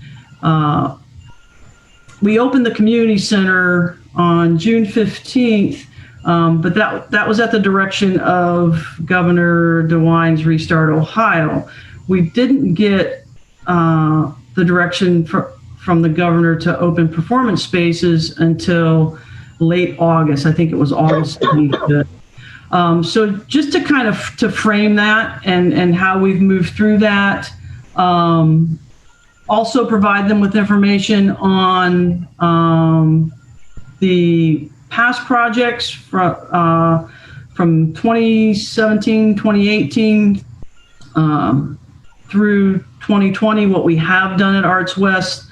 D: We opened the community center on June 15th, but that was at the direction of Governor DeWine's Restart Ohio. We didn't get the direction from the governor to open performance spaces until late August. I think it was August 25th. So just to kind of to frame that and how we've moved through that, also provide them with information on the past projects from 2017, 2018 through 2020, what we have done at Arts West.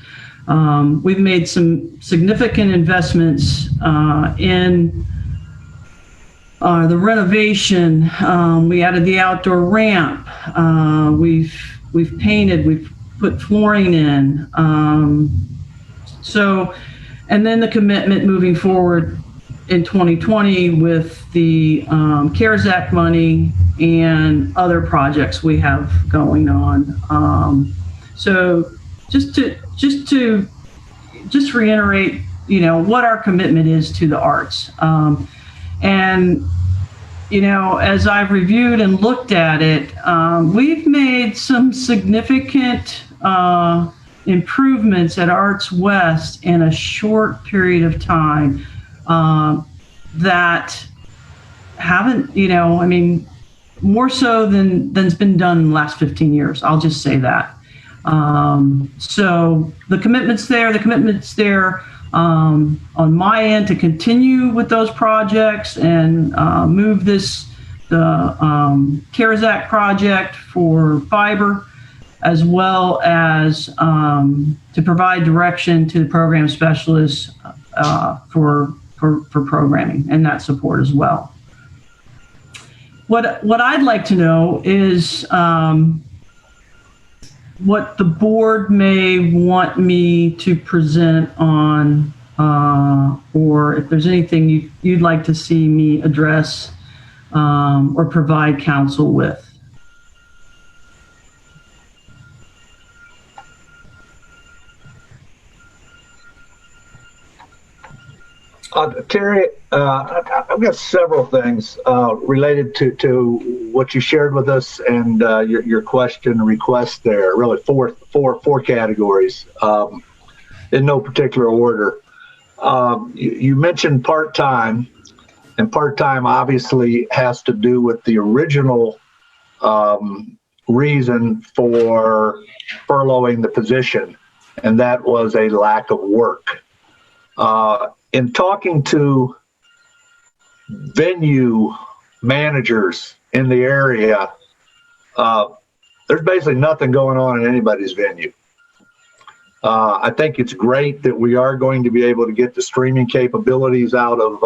D: We've made some significant investments in the renovation. We added the outdoor ramp. We've painted. We've put flooring in. And then the commitment moving forward in 2020 with the CARES Act money and other projects we have going on. So just to reiterate, what our commitment is to the arts. And, as I've reviewed and looked at it, we've made some significant improvements at Arts West in a short period of time that haven't, more so than's been done in the last 15 years. I'll just say that. So the commitment's there on my end to continue with those projects and move the CARES Act project for fiber, as well as to provide direction to the program specialists for programming and that support as well. What I'd like to know is what the board may want me to present on, or if there's anything you'd like to see me address or provide counsel with.
B: Terry, I've got several things related to what you shared with us and your question and request there. Really, four categories in no particular order. You mentioned part-time, and part-time obviously has to do with the original reason for furloughing the position, and that was a lack of work. In talking to venue managers in the area, there's basically nothing going on in anybody's venue. I think it's great that we are going to be able to get the streaming capabilities out of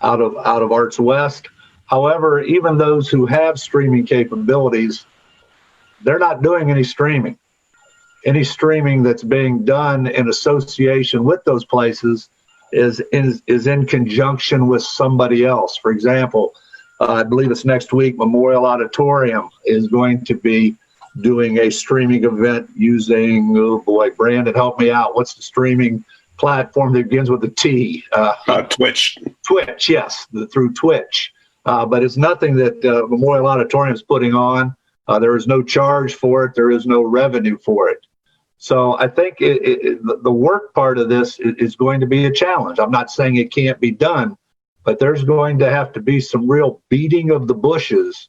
B: Arts West. However, even those who have streaming capabilities, they're not doing any streaming. Any streaming that's being done in association with those places is in conjunction with somebody else. For example, I believe it's next week, Memorial Auditorium is going to be doing a streaming event using, oh boy, Brandon, help me out. What's the streaming platform that begins with a T?
F: Twitch.
B: Twitch, yes, through Twitch. But it's nothing that Memorial Auditorium is putting on. There is no charge for it. There is no revenue for it. So I think the work part of this is going to be a challenge. I'm not saying it can't be done, but there's going to have to be some real beating of the bushes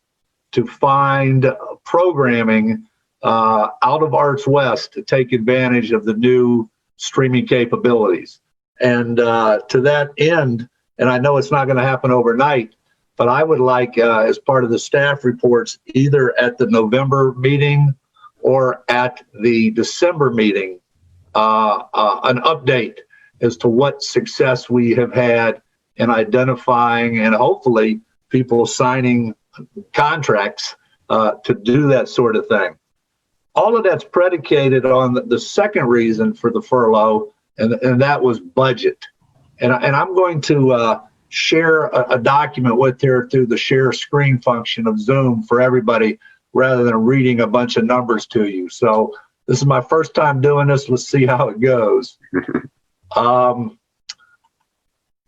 B: to find programming out of Arts West to take advantage of the new streaming capabilities. And to that end, and I know it's not going to happen overnight, but I would like, as part of the staff reports, either at the November meeting or at the December meeting, an update as to what success we have had in identifying and hopefully people signing contracts to do that sort of thing. All of that's predicated on the second reason for the furlough, and that was budget. And I'm going to share a document with her through the share screen function of Zoom for everybody rather than reading a bunch of numbers to you. So this is my first time doing this. Let's see how it goes.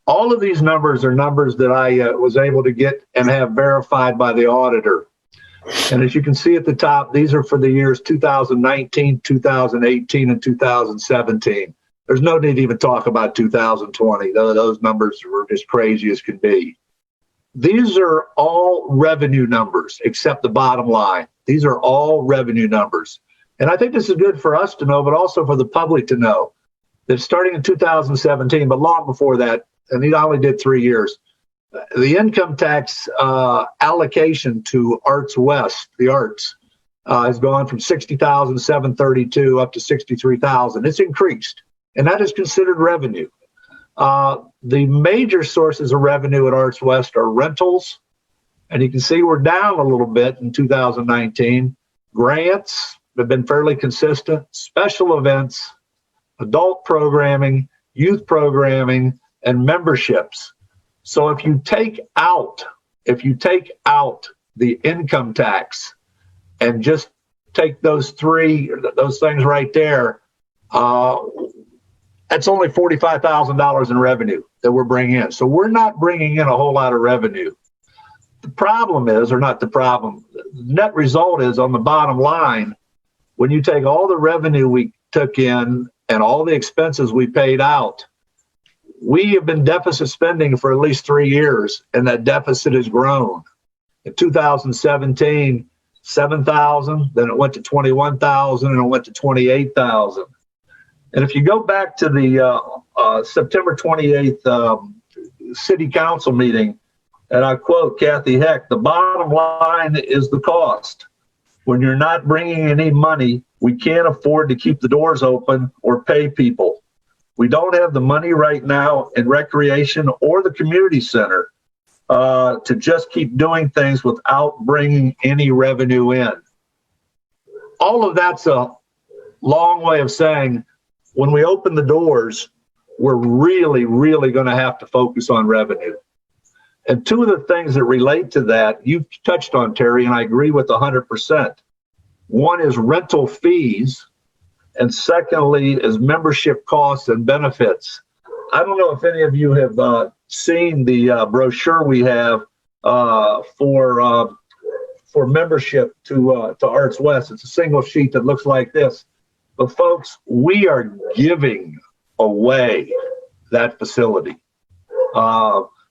B: All of these numbers are numbers that I was able to get and have verified by the auditor. And as you can see at the top, these are for the years 2019, 2018, and 2017. There's no need to even talk about 2020. Those numbers were just crazy as can be. These are all revenue numbers except the bottom line. These are all revenue numbers. And I think this is good for us to know, but also for the public to know that starting in 2017, but long before that, and he only did 3 years, the income tax allocation to Arts West, the arts, has gone from 60,732 up to 63,000. It's increased, and that is considered revenue. The major sources of revenue at Arts West are rentals, and you can see we're down a little bit in 2019. Grants have been fairly consistent, special events, adult programming, youth programming, and memberships. So if you take out the income tax and just take those things right there, that's only $45,000 in revenue that we're bringing in. So we're not bringing in a whole lot of revenue. The problem is, or not the problem, the net result is on the bottom line, when you take all the revenue we took in and all the expenses we paid out, we have been deficit spending for at least 3 years, and that deficit has grown. In 2017, 7,000, then it went to 21,000, and it went to 28,000. And if you go back to the September 28th City Council meeting, and I quote Kathy Heck, "The bottom line is the cost. When you're not bringing any money, we can't afford to keep the doors open or pay people. We don't have the money right now in recreation or the community center to just keep doing things without bringing any revenue in." All of that's a long way of saying when we open the doors, we're really, really going to have to focus on revenue. And two of the things that relate to that, you've touched on, Terry, and I agree with 100%. One is rental fees, and secondly is membership costs and benefits. I don't know if any of you have seen the brochure we have for membership to Arts West. It's a single sheet that looks like this. But folks, we are giving away that facility.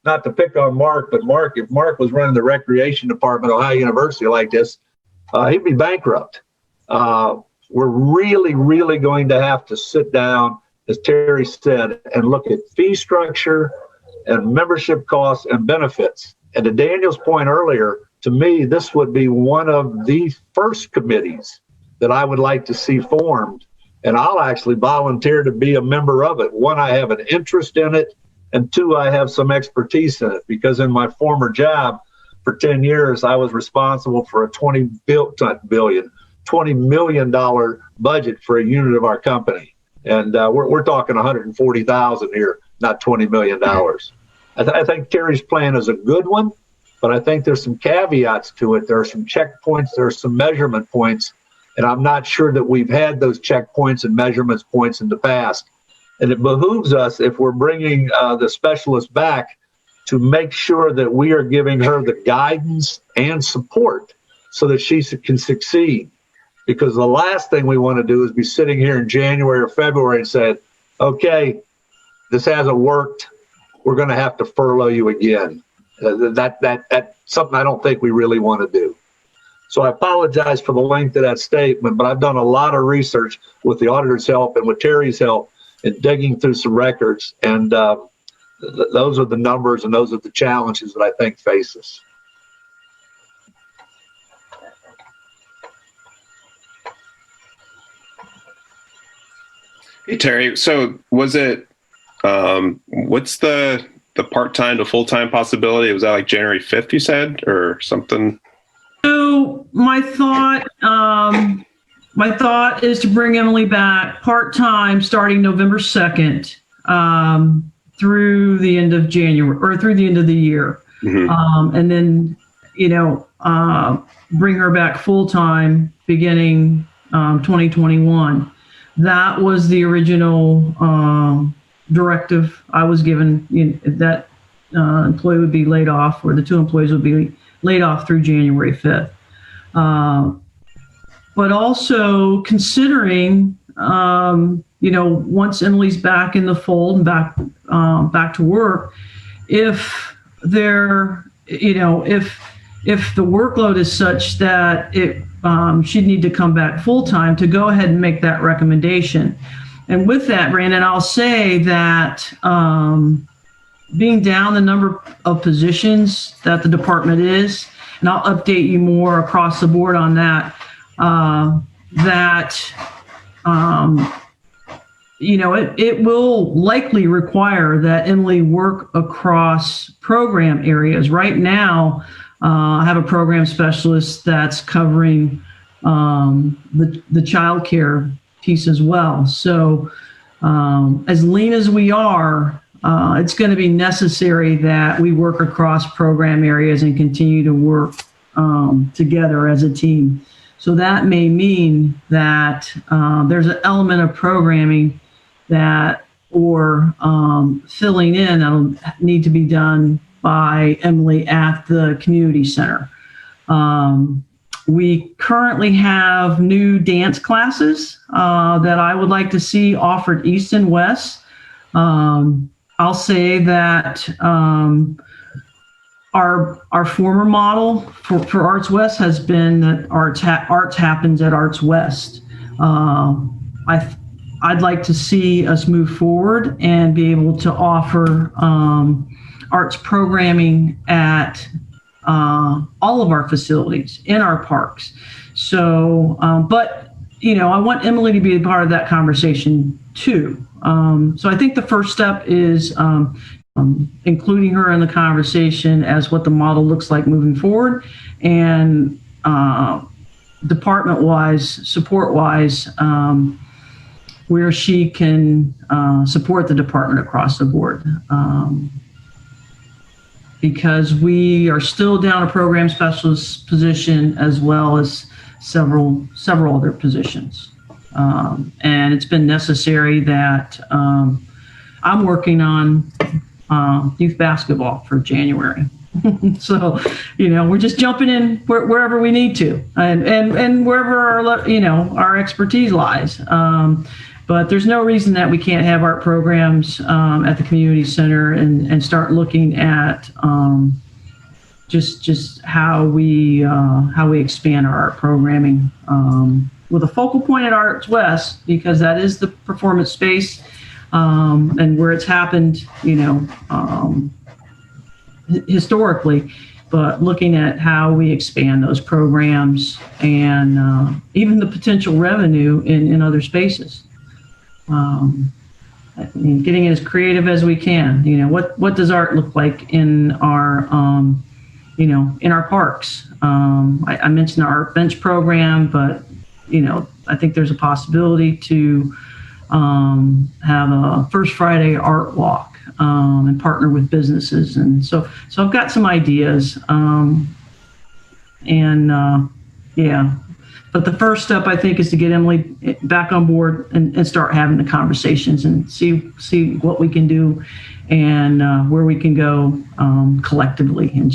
B: Not to pick on Mark, but Mark, if Mark was running the recreation department at Ohio University like this, he'd be bankrupt. We're really, really going to have to sit down, as Terry said, and look at fee structure and membership costs and benefits. And to Daniel's point earlier, to me, this would be one of the first committees that I would like to see formed. And I'll actually volunteer to be a member of it. One, I have an interest in it. And two, I have some expertise in it, because in my former job for 10 years, I was responsible for a $20 million budget for a unit of our company. And we're talking 140,000 here, not $20 million. I think Terry's plan is a good one, but I think there's some caveats to it. There are some checkpoints, there are some measurement points, and I'm not sure that we've had those checkpoints and measurements points in the past. And it behooves us, if we're bringing the specialist back, to make sure that we are giving her the guidance and support so that she can succeed. Because the last thing we want to do is be sitting here in January or February and saying, okay, this hasn't worked, we're going to have to furlough you again. That's something I don't think we really want to do. So I apologize for the length of that statement, but I've done a lot of research with the auditor's help and with Terry's help in digging through some records. And those are the numbers and those are the challenges that I think face us.
F: Hey, Terry. So was it, what's the part-time to full-time possibility? Was that like January 5th, you said, or something?
D: So my thought is to bring Emily back part-time starting November 2nd through the end of January or through the end of the year. And then, bring her back full time beginning 2021. That was the original directive I was given, that employee would be laid off, or the two employees would be laid off through January 5th. But also considering, once Emily's back in the fold and back to work, if there, if the workload is such that she'd need to come back full time, to go ahead and make that recommendation. And with that, Brandon, I'll say that being down the number of positions that the department is, and I'll update you more across the board on that, it will likely require that Emily work across program areas. Right now, I have a program specialist that's covering the child care piece as well. So as lean as we are, it's going to be necessary that we work across program areas and continue to work together as a team. So that may mean that there's an element of programming or filling in that'll need to be done by Emily at the community center. We currently have new dance classes that I would like to see offered east and west. I'll say that our former model for Arts West has been that arts happens at Arts West. I'd like to see us move forward and be able to offer arts programming at all of our facilities in our parks. So, but I want Emily to be a part of that conversation too. So I think the first step is including her in the conversation as what the model looks like moving forward, and department-wise, support-wise, where she can support the department across the board. Because we are still down a program specialist position as well as several other positions. And it's been necessary that I'm working on youth basketball for January. So, we're just jumping in wherever we need to, and wherever our expertise lies. But there's no reason that we can't have art programs at the community center and start looking at just how we expand our art programming with a focal point at Arts West, because that is the performance space and where it's happened, historically. But looking at how we expand those programs and even the potential revenue in other spaces. Getting as creative as we can. What does art look like in our in our parks? I mentioned the art bench program, but I think there's a possibility to have a First Friday art walk and partner with businesses, and so I've got some ideas. But the first step, I think, is to get Emily back on board and start having the conversations and see what we can do and where we can go collectively. And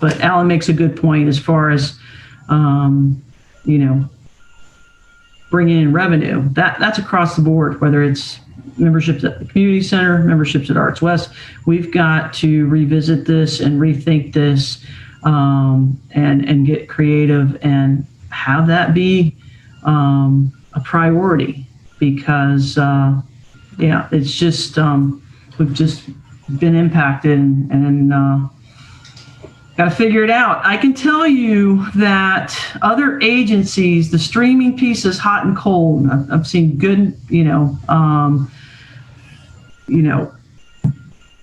D: but Alan makes a good point as far as, bringing in revenue. That's across the board, whether it's memberships at the community center, memberships at Arts West. We've got to revisit this and rethink this. And get creative and have that be a priority, because it's just we've just been impacted and got to figure it out. I can tell you that other agencies, the streaming piece is hot and cold. I've seen good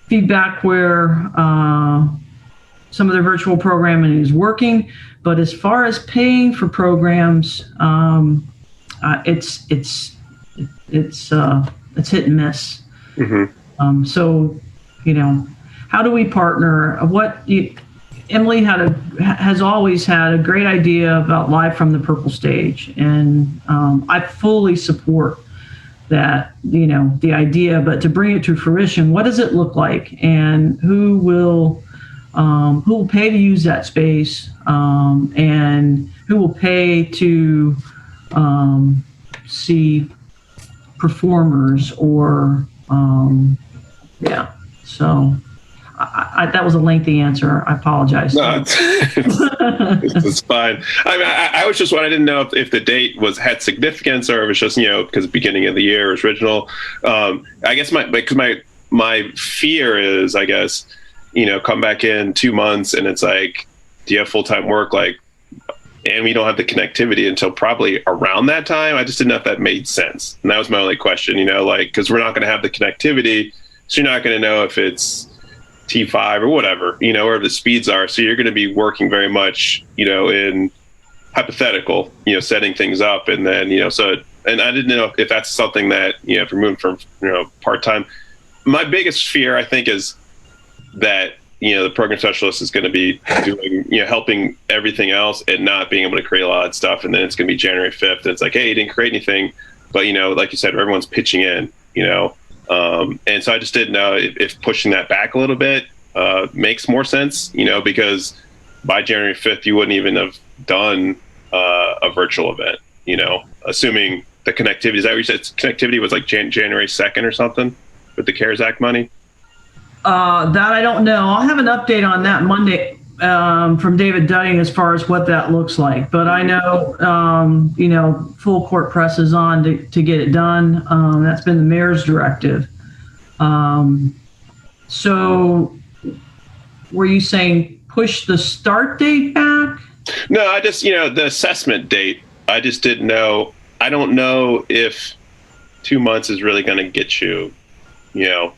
D: feedback where some of their virtual programming is working, but as far as paying for programs, it's hit and miss. So, how do we partner? Emily has always had a great idea about Live from the Purple Stage, and I fully support that, the idea. But to bring it to fruition, what does it look like, and who will pay to use that space, and who will pay to see performers, or so that was a lengthy answer. I apologize.
F: No, it's fine. I was just I didn't know if the date had significance, or it was just because the beginning of the year was original. I guess my fear is, I guess, come back in 2 months and it's like, do you have full-time work, and we don't have the connectivity until probably around that time? I just didn't know if that made sense, and that was my only question. Because we're not going to have the connectivity, so you're not going to know if it's T5 or whatever, where the speeds are. So you're going to be working very much, in hypothetical, setting things up. And then, and I didn't know if that's something that, if you're moving from, part-time. My biggest fear, I think, is that, the program specialist is going to be doing, helping everything else and not being able to create a lot of stuff. And then it's going to be January 5th. And it's like, hey, you didn't create anything, but, like you said, everyone's pitching in, and so I just didn't know if pushing that back a little bit makes more sense, because by January 5th, you wouldn't even have done a virtual event, assuming the connectivity. Is that what you said? Connectivity was like January 2nd or something with the CARES Act money?
D: That I don't know. I'll have an update on that Monday from David Dunning as far as what that looks like. But I know, full court press is on to get it done. That's been the mayor's directive. So were you saying push the start date back?
F: No, I just, the assessment date, I just didn't know. I don't know if 2 months is really going to get you, I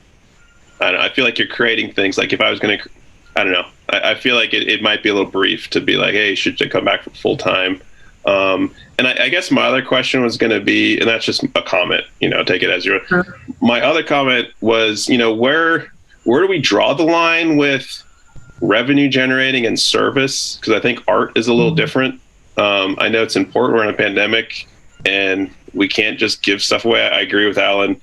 F: don't know. I feel like you're creating things. Like if I was going to, I don't know. I feel like it might be a little brief to be like, hey, should you come back for full time? And I guess my other question was going to be, and that's just a comment, take it as your, my other comment was, where do we draw the line with revenue generating and service? Because I think art is a little different. I know it's important. We're in a pandemic and we can't just give stuff away. I agree with Alan.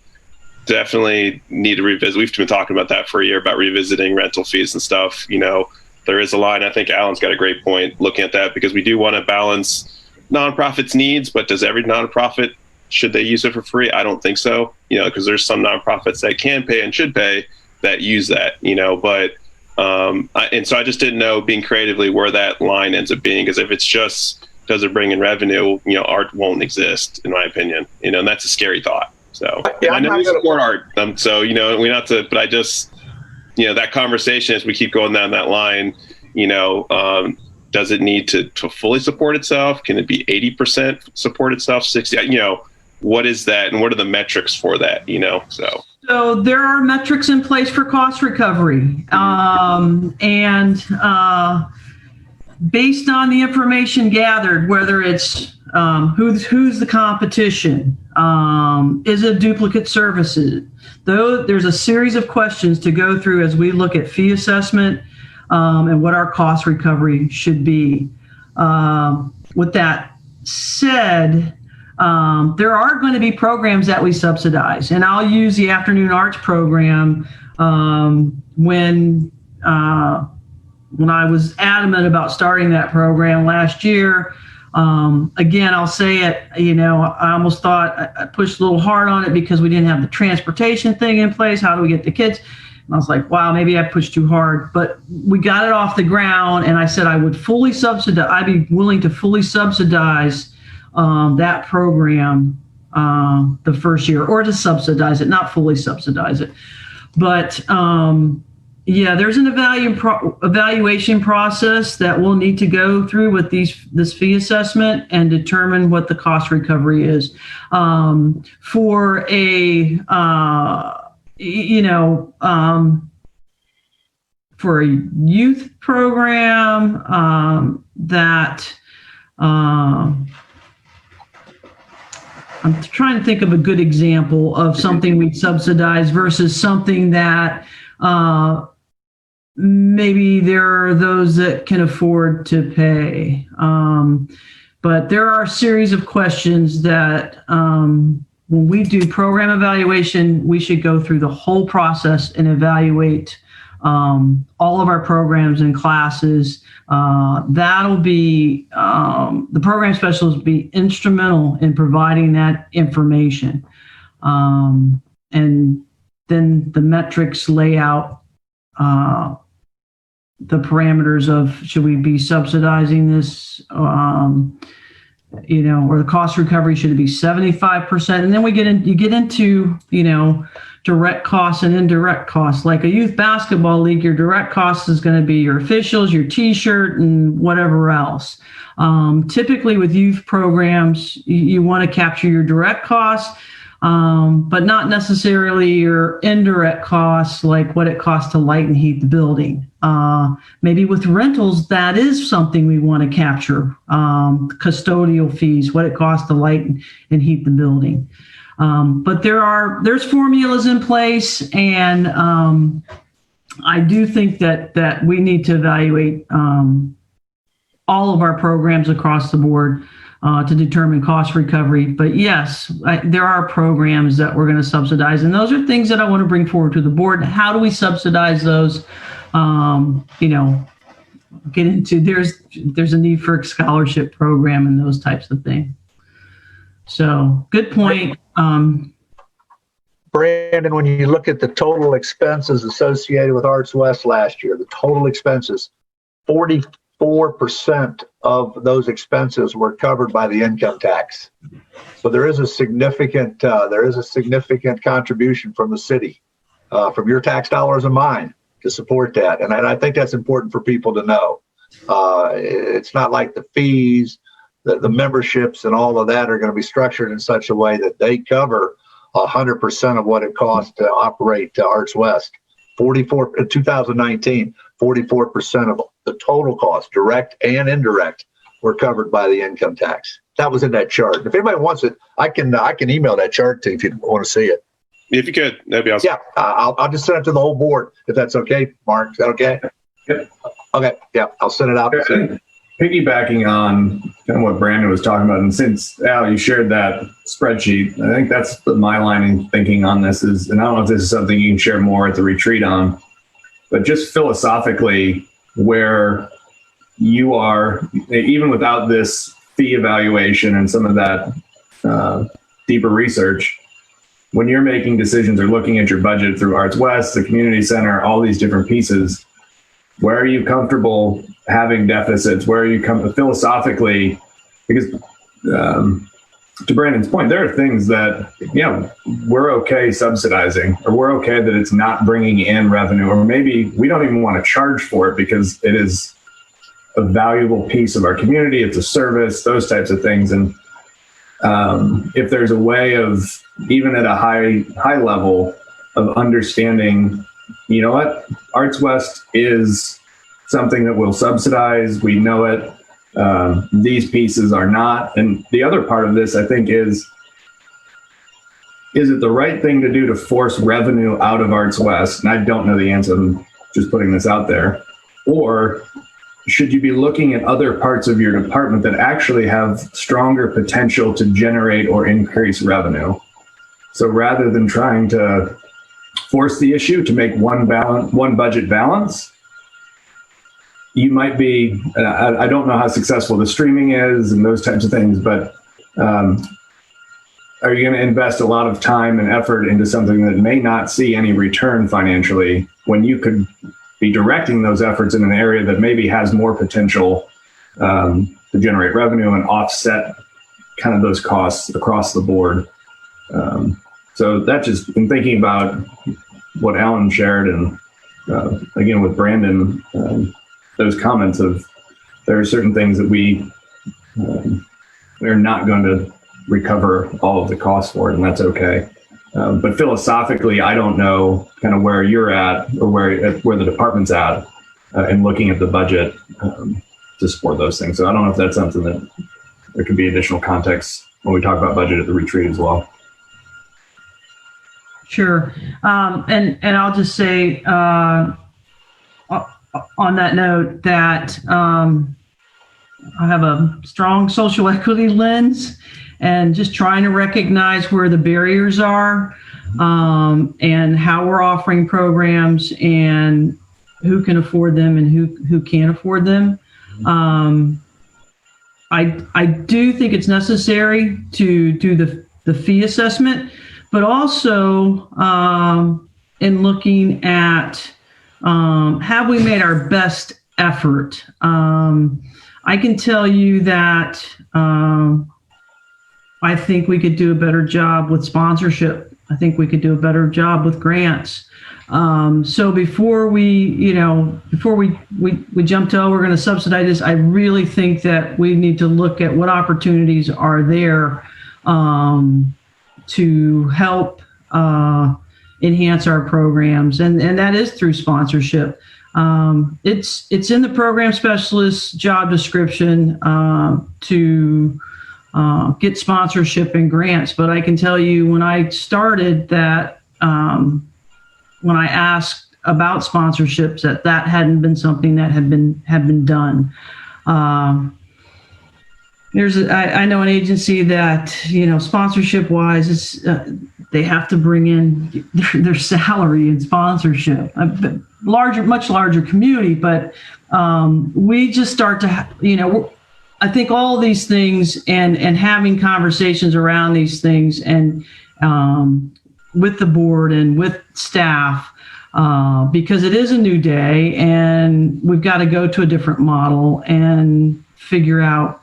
F: Definitely need to revisit. We've been talking about that for a year, about revisiting rental fees and stuff. There is a line. I think Alan's got a great point looking at that, because we do want to balance nonprofits' needs, but does every nonprofit, should they use it for free? I don't think so, because there's some nonprofits that can pay and should pay that use that, but and so I just didn't know, being creatively, where that line ends up being, because if it's just, does it bring in revenue, art won't exist, in my opinion, and that's a scary thought. So
B: yeah,
F: I know we support art. So, we not to, but I just, that conversation, as we keep going down that line, does it need to fully support itself? Can it be 80% support itself, 60, what is that? And what are the metrics for that, So
D: there are metrics in place for cost recovery. And based on the information gathered, whether it's who's the competition, is it duplicate services? Though there's a series of questions to go through as we look at fee assessment and what our cost recovery should be. With that said, there are going to be programs that we subsidize, and I'll use the afternoon arts program when I was adamant about starting that program last year. Again, I'll say it, I almost thought I pushed a little hard on it because we didn't have the transportation thing in place. How do we get the kids? And I was like, wow, maybe I pushed too hard, but we got it off the ground. And I said I would fully subsidize, I'd be willing to fully subsidize that program the first year, or to subsidize it, not fully subsidize it. But yeah, there's an evaluation process that we'll need to go through with this fee assessment and determine what the cost recovery is for a for a youth program that I'm trying to think of a good example of something we subsidize versus something that maybe there are those that can afford to pay. But there are a series of questions that when we do program evaluation, we should go through the whole process and evaluate all of our programs and classes. That'll be, the program specialist will be instrumental in providing that information. And then the metrics lay out the parameters of, should we be subsidizing this, or the cost recovery, should it be 75%? And then you get into, direct costs and indirect costs. Like a youth basketball league, your direct cost is going to be your officials, your t-shirt, and whatever else. Typically with youth programs, you want to capture your direct costs, but not necessarily your indirect costs, like what it costs to light and heat the building. Maybe with rentals, that is something we want to capture. Custodial fees, what it costs to light and heat the building. But there's formulas in place, and I do think that we need to evaluate all of our programs across the board to determine cost recovery. But yes, there are programs that we're going to subsidize, and those are things that I want to bring forward to the board. How do we subsidize those? Get into, there's a need for a scholarship program and those types of things. So good point.
B: Brandon, when you look at the total expenses associated with Arts West last year, the total expenses, 44% of those expenses were covered by the income tax. So there is a significant contribution from the city, from your tax dollars and mine, to support that. And I think that's important for people to know. It's not like the fees, the memberships and all of that are going to be structured in such a way that they cover 100% of what it costs to operate Arts West. 2019, 44% of the total cost, direct and indirect, were covered by the income tax. That was in that chart. If anybody wants it, I can email that chart to you if you want to see it.
F: If you could, that'd be awesome.
B: Yeah, I'll just send it to the whole board if that's okay, Mark. Is that okay?
A: Yep.
B: Okay, yeah, I'll send it out.
A: Piggybacking on kind of what Brandon was talking about, and since Al, you shared that spreadsheet, I think that's my line in thinking on this is, and I don't know if this is something you can share more at the retreat on, but just philosophically, where you are, even without this fee evaluation and some of that deeper research, when you're making decisions or looking at your budget through Arts West, the community center, all these different pieces, where are you comfortable having deficits? Where are you philosophically? Because to Brandon's point, there are things that, we're okay subsidizing, or we're okay that it's not bringing in revenue, or maybe we don't even want to charge for it because it is a valuable piece of our community. It's a service, those types of things. And if there's a way of, even at a high level, of understanding, you know what, Arts West is something that we'll subsidize. We know it. These pieces are not. And the other part of this, I think, is it the right thing to do to force revenue out of Arts West? And I don't know the answer. I'm just putting this out there. Or should you be looking at other parts of your department that actually have stronger potential to generate or increase revenue? So rather than trying to force the issue to make one budget balance, you might be, I don't know how successful the streaming is and those types of things, but are you going to invest a lot of time and effort into something that may not see any return financially when you could be directing those efforts in an area that maybe has more potential to generate revenue and offset kind of those costs across the board? So that just, in thinking about what Alan shared, and again with Brandon, those comments of, there are certain things that we're not going to recover all of the costs for it, and that's okay. But philosophically, I don't know kind of where you're at, or where the department's at, in looking at the budget to support those things. So I don't know if that's something that there could be additional context when we talk about budget at the retreat as well.
D: Sure. And I'll just say on that note that I have a strong social equity lens and just trying to recognize where the barriers are and how we're offering programs and who can afford them and who can't afford them. I do think it's necessary to do the fee assessment, but also in looking at have we made our best effort? I can tell you that I think we could do a better job with sponsorship. I think we could do a better job with grants. So before we jump to, oh, we're going to subsidize this, I really think that we need to look at what opportunities are there to help enhance our programs, and that is through sponsorship. It's in the program specialist job description to get sponsorship and grants, but I can tell you when I started that when I asked about sponsorships that hadn't been something that had been done. I know an agency that, sponsorship wise, they have to bring in their salary and sponsorship. Much larger community, but we just start to, I think all these things and having conversations around these things and with the board and with staff, because it is a new day and we've got to go to a different model and figure out,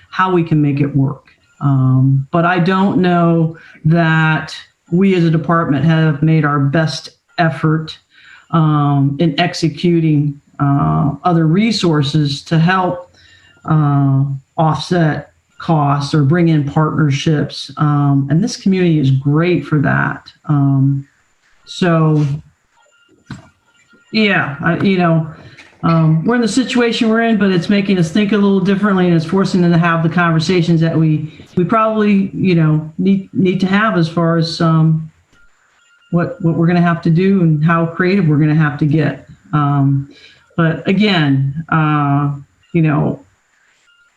D: how we can make it work. But I don't know that we as a department have made our best effort in executing other resources to help offset costs or bring in partnerships. And this community is great for that. We're in the situation we're in, but it's making us think a little differently and it's forcing them to have the conversations that we probably, need to have as far as what we're going to have to do and how creative we're going to have to get. But again,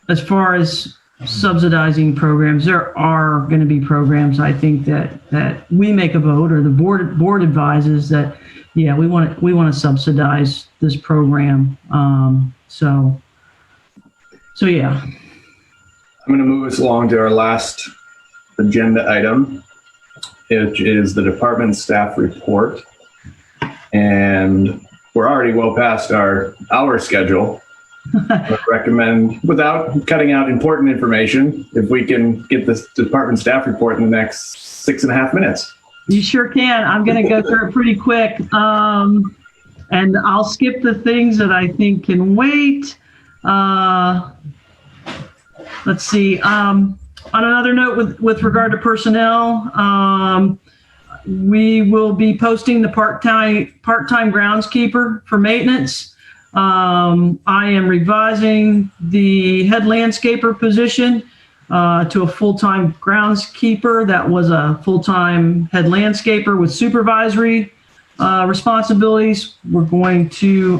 D: as far as subsidizing programs, there are going to be programs, I think, that we make a vote or the board advises that, yeah, we want to subsidize this program. So yeah.
A: I'm going to move us along to our last agenda item, which is the department staff report. And we're already well past our hour schedule. I recommend, without cutting out important information, if we can get this department staff report in the next 6.5 minutes.
D: You sure can. I'm going to go through it pretty quick. And I'll skip the things that I think can wait. Let's see. On another note, with regard to personnel, we will be posting the part-time groundskeeper for maintenance. I am revising the head landscaper position to a full-time groundskeeper. That was a full-time head landscaper with supervisory responsibilities. We're going to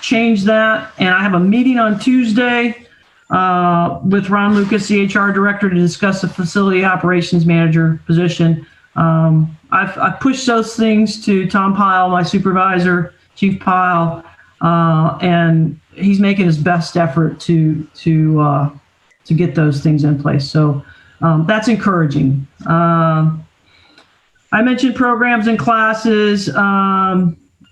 D: change that. And I have a meeting on Tuesday with Ron Lucas, the HR director, to discuss the facility operations manager position. I've pushed those things to Tom Pyle, my supervisor, Chief Pyle, and he's making his best effort to get those things in place. So that's encouraging. I mentioned programs and classes.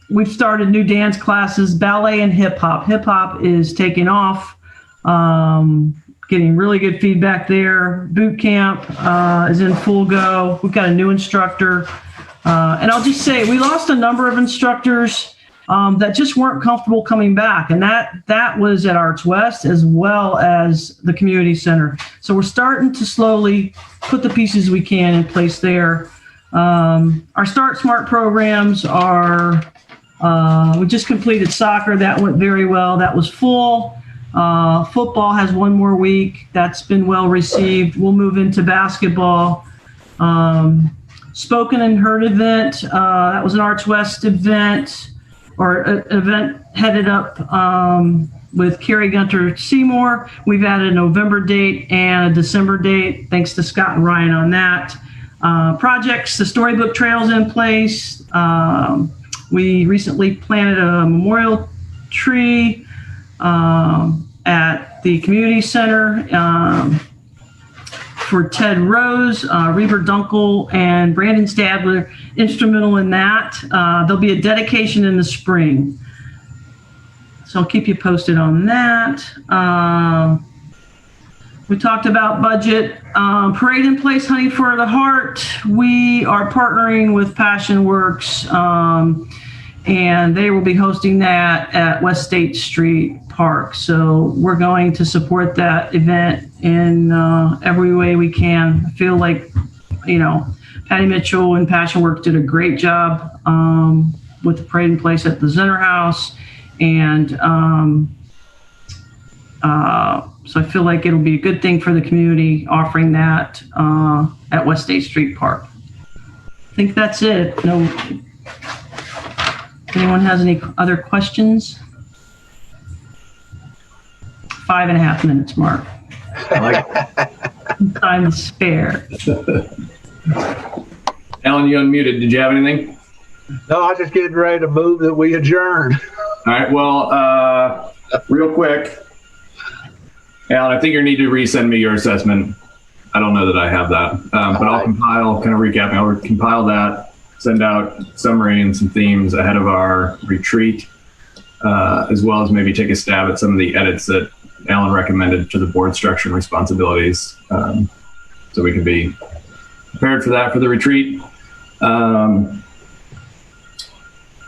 D: We've started new dance classes, ballet and hip hop. Hip hop is taking off, getting really good feedback there. Boot camp is in full go. We've got a new instructor. And I'll just say, we lost a number of instructors that just weren't comfortable coming back. And that was at Arts West as well as the community center. So we're starting to slowly put the pieces we can in place there. Our Start Smart programs are, we just completed soccer. That went very well. That was full. Football has one more week. That's been well received. We'll move into basketball. Spoken and Heard event. That was an Arts West event, or an event headed up with Carrie Gunter Seymour. We've added a November date and a December date, thanks to Scott and Ryan on that. Projects, the Storybook Trail's in place. We recently planted a memorial tree at the community center for Ted Rose. Reber Dunkel and Brandon Stadler instrumental in that. There'll be a dedication in the spring. So I'll keep you posted on that. We talked about budget. Parade in Place, Honey for the Heart. We are partnering with Passion Works, and they will be hosting that at West State Street Park. So we're going to support that event in every way we can. I feel like, Patty Mitchell and Passion Works did a great job with the Parade in Place at the Zinner House. And so I feel like it'll be a good thing for the community offering that at West State Street Park. I think that's it. No, if anyone has any other questions? 5.5 minutes, Mark.
A: I like
D: Time to spare.
A: Alan, you unmuted. Did you have anything?
B: No, I was just getting ready to move that we adjourn.
A: All right. Well, real quick, Alan, I think you need to resend me your assessment. I don't know that I have that, but I'll I'll compile that, send out summary and some themes ahead of our retreat, as well as maybe take a stab at some of the edits that Alan recommended to the board structure and responsibilities, so we can be prepared for that for the retreat. And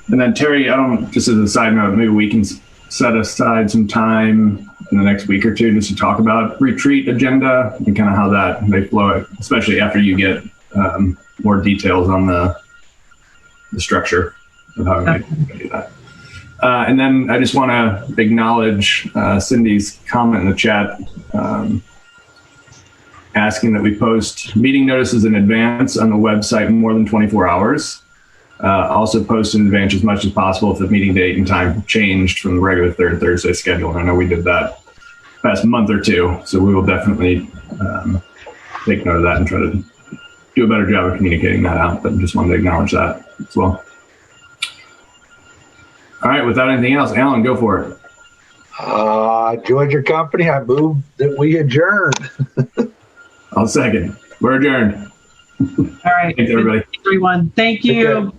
A: then Terry, just as a side note, maybe we can set aside some time in the next week or two just to talk about retreat agenda and kind of how that may flow, especially after you get more details on the structure of how we might do that. And then I just want to acknowledge Cindy's comment in the chat, asking that we post meeting notices in advance on the website more than 24 hours. Also post in advance as much as possible if the meeting date and time changed from the regular third Thursday schedule. And I know we did that past month or two, so we will definitely take note of that and try to do a better job of communicating that out. But just wanted to acknowledge that as well. All right, without anything else, Alan, go for it.
B: Enjoyed your company. I moved that we adjourn.
A: I'll second. We're adjourned.
D: All right.
A: Thanks, everybody.
D: Everyone. Thank you.